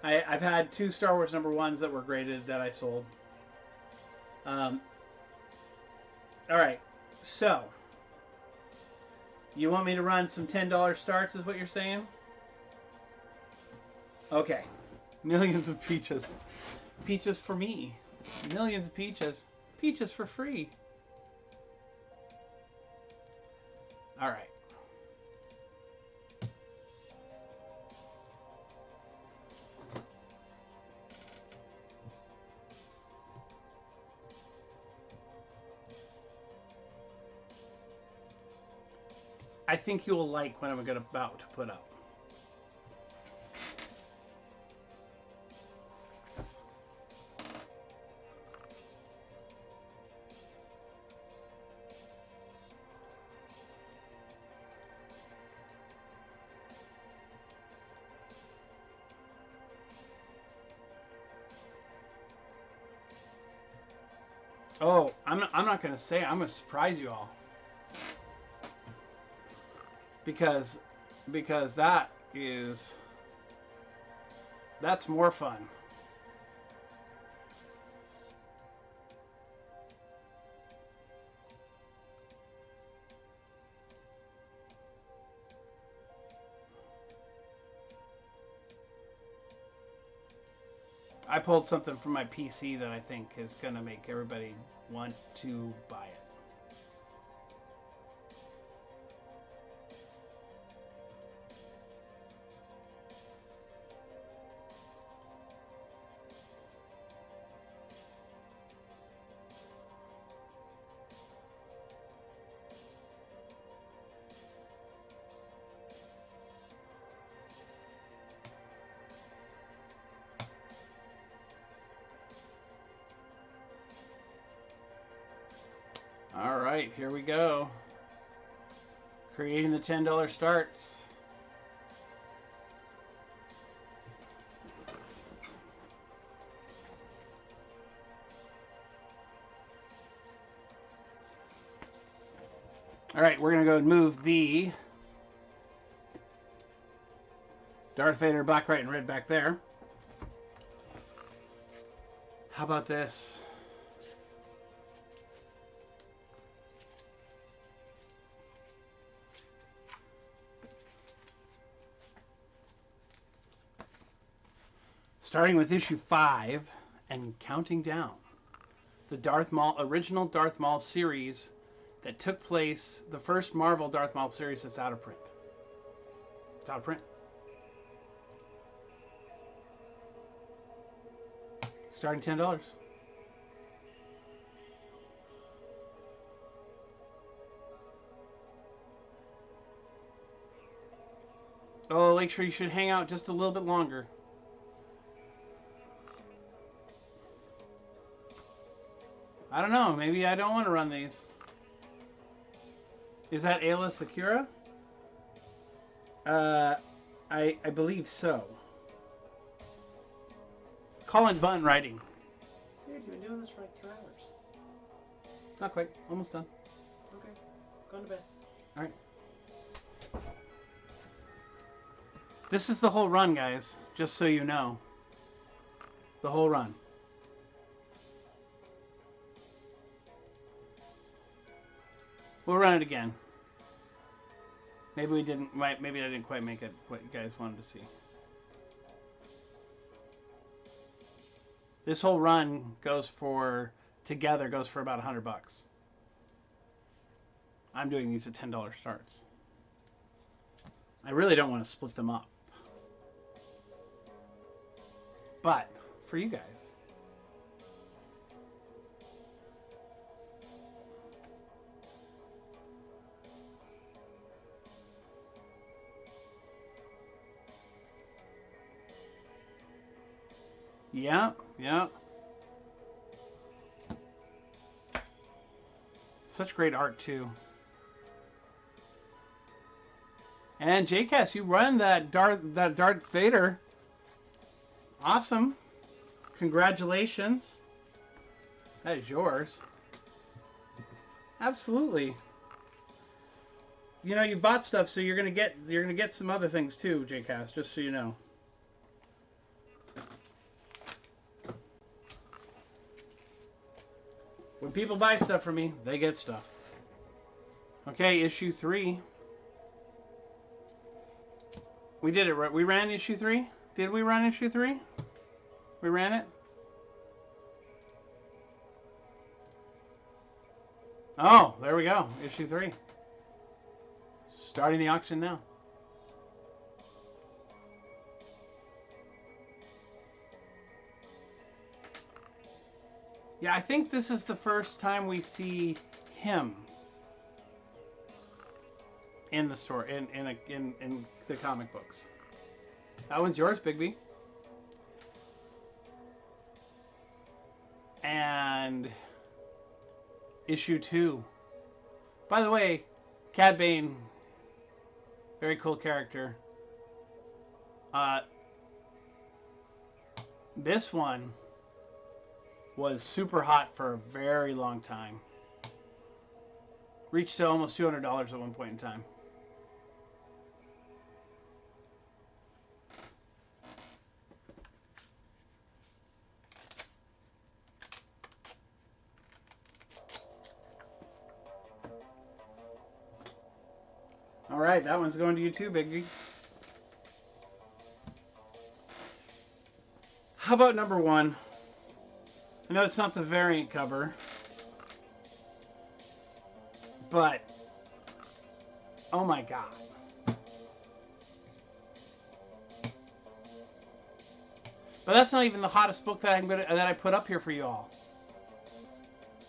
I've had 2 Star Wars #1s that were graded that I sold. All right, so You want me to run some $10 starts is what you're saying? Okay. Millions of peaches. Peaches for me. Millions of peaches. Peaches for free. All right. I think you'll like what I'm about to put up. Oh, I'm not going to say. I'm going to surprise you all. Because that's more fun. I pulled something from my PC that I think is going to make everybody want to buy it. All right, here we go. Creating the $10 starts. All right, we're going to go and move the Darth Vader black, white, and red back there. How about this? Starting with issue 5 and counting down. The original Darth Maul series that took place, the first Marvel Darth Maul series that's out of print. It's out of print. Starting $10. Oh, Lakeshore, you should hang out just a little bit longer. I don't know. Maybe I don't want to run these. Is that Ayla Secura? I believe so. Colin Bunn writing. Dude, you've been doing this for like 2 hours. Not quite. Almost done. Okay. Going to bed. All right. This is the whole run, guys. Just so you know. The whole run. We'll run it again. Maybe we didn't. Maybe I didn't quite make it what you guys wanted to see. This whole run goes for about $100. I'm doing these at $10 starts. I really don't want to split them up, but for you guys. Yeah, yeah. Such great art too. And JCast, you run that Darth Vader. Awesome. Congratulations. That is yours. Absolutely. You know, you bought stuff, so you're gonna get some other things too, JCast, just so you know. When people buy stuff from me, they get stuff. Okay, issue 3. We did it, right? We ran issue 3? Did we run issue 3? We ran it? Oh, there we go. Issue 3. Starting the auction now. Yeah, I think this is the first time we see him in the story, in the comic books. That one's yours, Bigby. And issue 2. By the way, Cad Bane, very cool character. This one was super hot for a very long time. Reached to almost $200 at one point in time. All right, that one's going to you too, Bigby. How about number 1? I know it's not the variant cover, but oh my god. But that's not even the hottest book that I put up here for you all.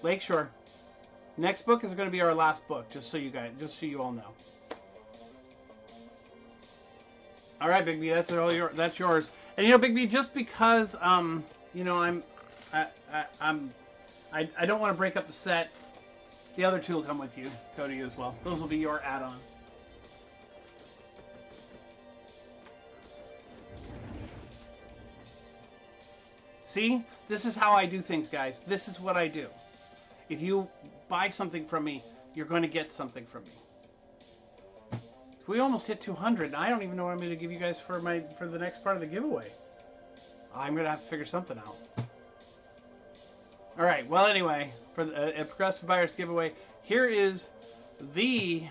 Lakeshore. Next book is going to be our last book, just so you all know. All right, Big B, that's yours. And you know, Big B, just because you know, I don't want to break up the set. The other 2 will come with you, go to you as well. Those will be your add-ons. See? This is how I do things, guys. This is what I do. If you buy something from me, you're going to get something from me. We almost hit 200, and I don't even know what I'm going to give you guys for the next part of the giveaway. I'm going to have to figure something out. All right. Well, anyway, for a Progressive Buyers giveaway, here is the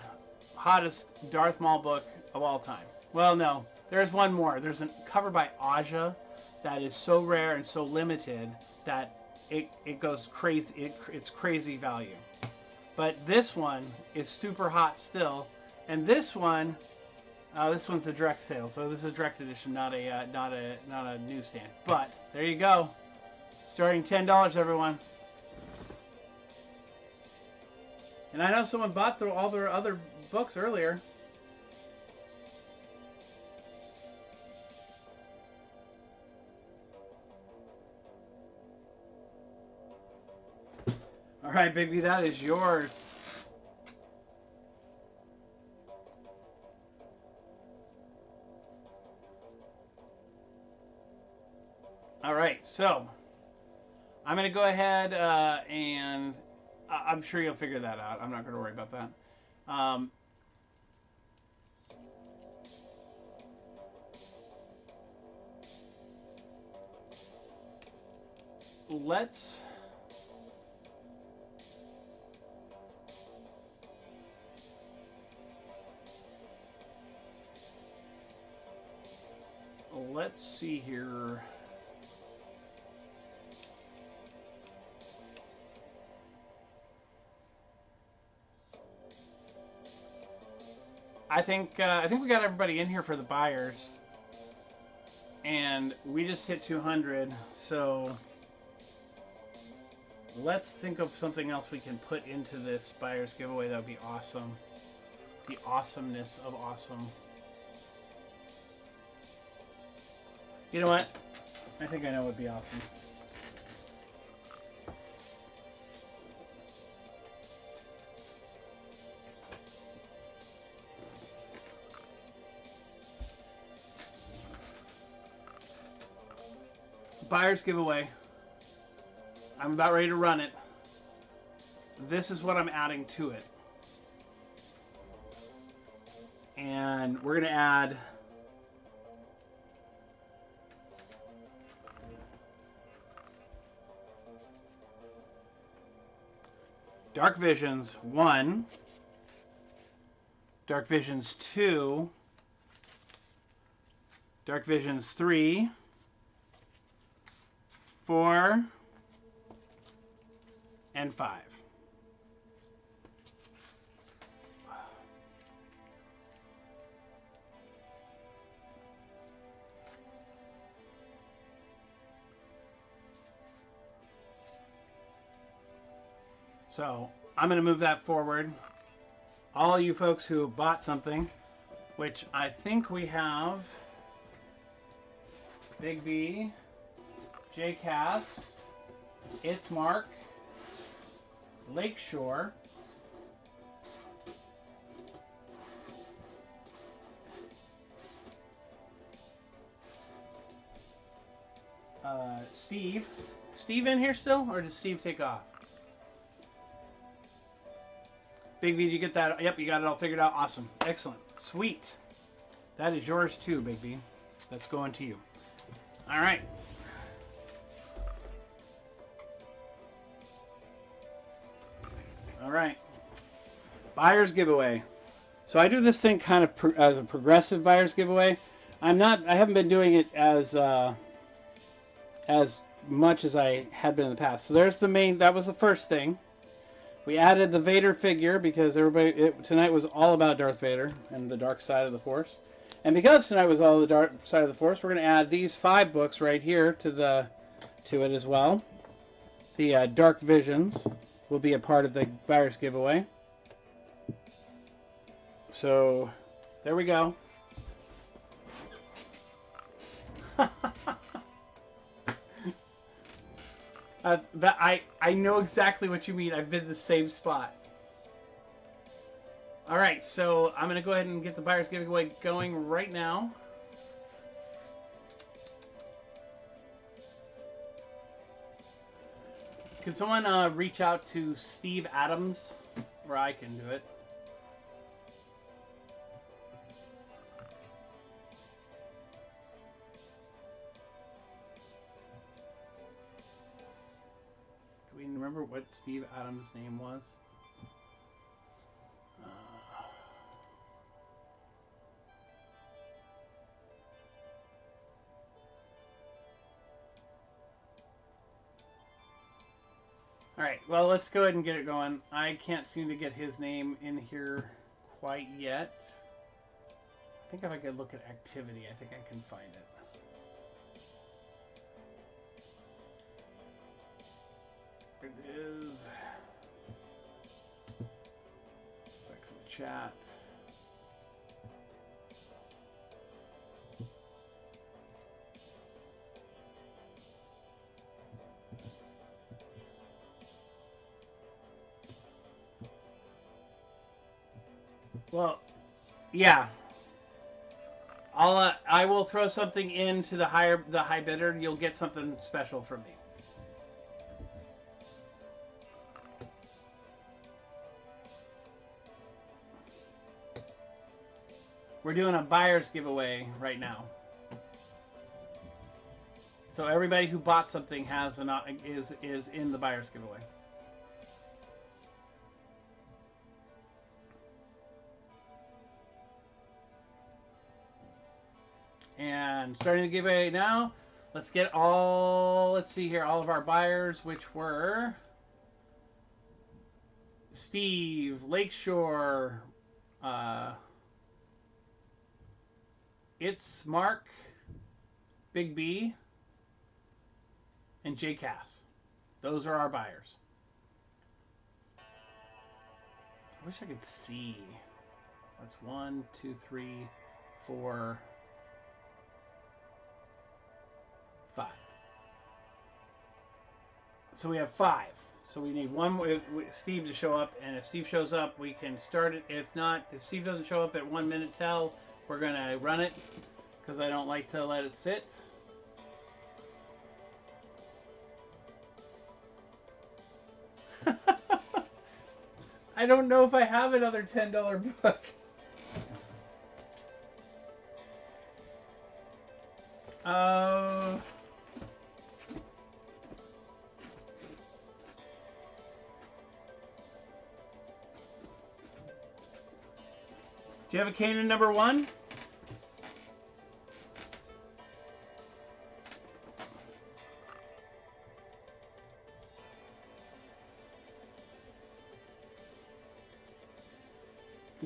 hottest Darth Maul book of all time. Well, no, there's one more. There's a cover by Aja that is so rare and so limited that it goes crazy. It's crazy value. But this one is super hot still, and this one's a direct sale, so this is a direct edition, not a newsstand. But there you go, starting $10, everyone. And I know someone bought all their other books earlier. All right, baby, that is yours. All right, so I'm going to go ahead and I'm sure you'll figure that out. I'm not going to worry about that. Let's see here. I think we got everybody in here for the buyers, and we just hit 200. So let's think of something else we can put into this buyers giveaway. That would be awesome. The awesomeness of awesome. You know what? I think I know what would be awesome. Buyer's giveaway. I'm about ready to run it. This is what I'm adding to it. And we're going to add Dark Visions 1, Dark Visions 2, Dark Visions 3, 4, and 5. So I'm going to move that forward. All you folks who bought something, which I think we have Big B, J Cass, It's Mark, Lakeshore, Steve. Steve in here still, or did Steve take off? Big B, did you get that? Yep, you got it all figured out. Awesome. Excellent. Sweet. That is yours too, Big B. That's going to you. All right. All right. Buyer's giveaway. So I do this thing kind of as a progressive buyer's giveaway. I haven't been doing it as much as I had been in the past. So there's the main, that was the first thing. We added the Vader figure because tonight was all about Darth Vader and the dark side of the Force. And because tonight was all the dark side of the Force, we're going to add these 5 books right here to it as well. The Dark Visions will be a part of the buyer's giveaway. So there we go. I know exactly what you mean. I've been in the same spot. All right, so I'm going to go ahead and get the buyer's giveaway going right now. Can someone reach out to Steve Adams, or I can do it? Do we remember what Steve Adams' name was? All right, well, let's go ahead and get it going. I can't seem to get his name in here quite yet. I think if I could look at activity, I think I can find it. It is back to the chat. Well, yeah. I will throw something into the high bidder, and you'll get something special from me. We're doing a buyer's giveaway right now. So everybody who bought something is in the buyer's giveaway. And starting the giveaway now. Let's get let's see here, all of our buyers, which were Steve, Lakeshore, It's Mark, Big B, and J Cass. Those are our buyers. I wish I could see. That's 1, 2, 3, 4, 5. So we have 5. So we need Steve to show up, and if Steve shows up, we can start it. If not, if Steve doesn't show up at 1 minute tell, we're going to run it, because I don't like to let it sit. I don't know if I have another $10 book. Do you have a Kanan number 1?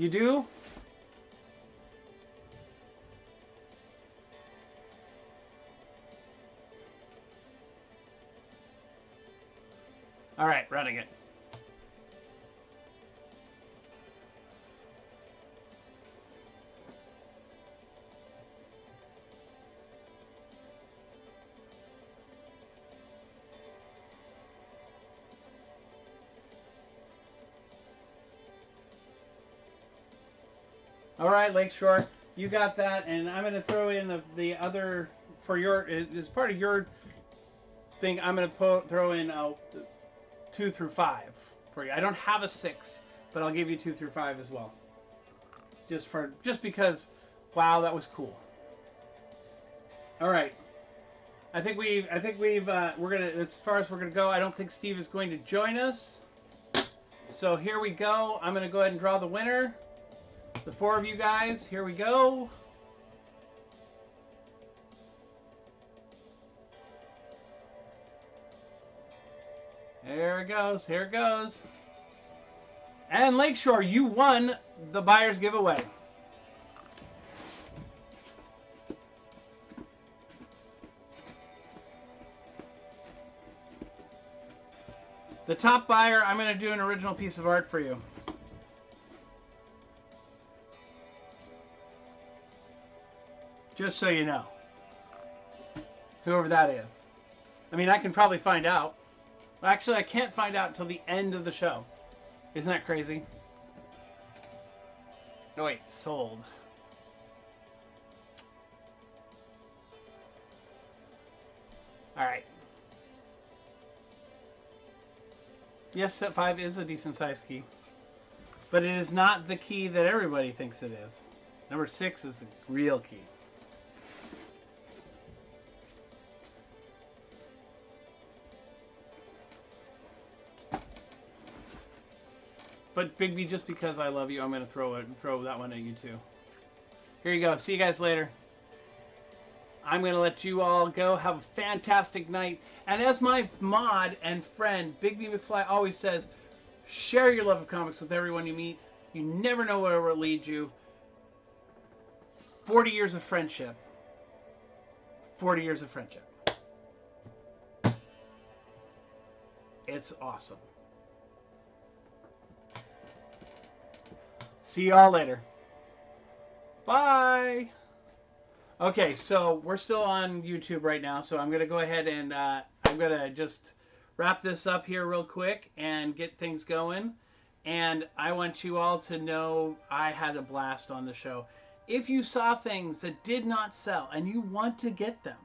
You do? All right, running it. All right, Lakeshore, you got that, and I'm going to throw in the other for your as part of your thing. I'm going to throw in 2 through 5 for you. I don't have a 6, but I'll give you 2 through 5 as well. Just because, wow, that was cool. All right, I think we're gonna, as far as we're gonna go. I don't think Steve is going to join us. So here we go. I'm gonna go ahead and draw the winner. The 4 of you guys, here we go. There it goes, here it goes. And Lakeshore, you won the buyer's giveaway. The top buyer, I'm going to do an original piece of art for you. Just so you know. Whoever that is. I mean, I can probably find out. Actually, I can't find out until the end of the show. Isn't that crazy? Oh, wait. Sold. Alright. Yes, set 5 is a decent sized key. But it is not the key that everybody thinks it is. Number 6 is the real key. But Bigby, just because I love you, I'm going to throw that one at you too. Here you go. See you guys later. I'm going to let you all go. Have a fantastic night. And as my mod and friend, Bigby McFly, always says, share your love of comics with everyone you meet. You never know where it will lead you. 40 years of friendship. 40 years of friendship. It's awesome. See y'all later. Bye. Okay, so we're still on YouTube right now, so I'm going to go ahead and I'm going to just wrap this up here real quick and get things going. And I want you all to know I had a blast on the show. If you saw things that did not sell and you want to get them,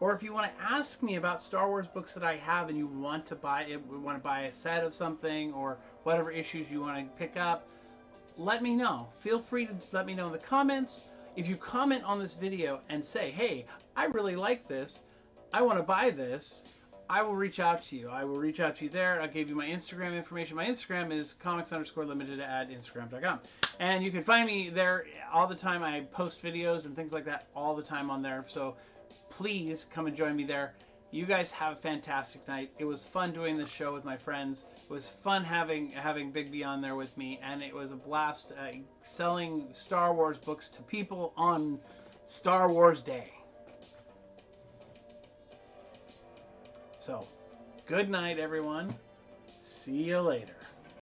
or if you want to ask me about Star Wars books that I have and you want to buy a set of something or whatever issues you want to pick up, let me know. Feel free to let me know in the comments. If you comment on this video and say, hey, I really like this, I want to buy this, I will reach out to you. I will reach out to you there. I'll give you my Instagram information. My Instagram is comics_limited@instagram.com. And you can find me there all the time. I post videos and things like that all the time on there. So please come and join me there. You guys have a fantastic night. It was fun doing this show with my friends. It was fun having Bigby on there with me, and it was a blast selling Star Wars books to people on Star Wars Day. So, good night, everyone. See you later.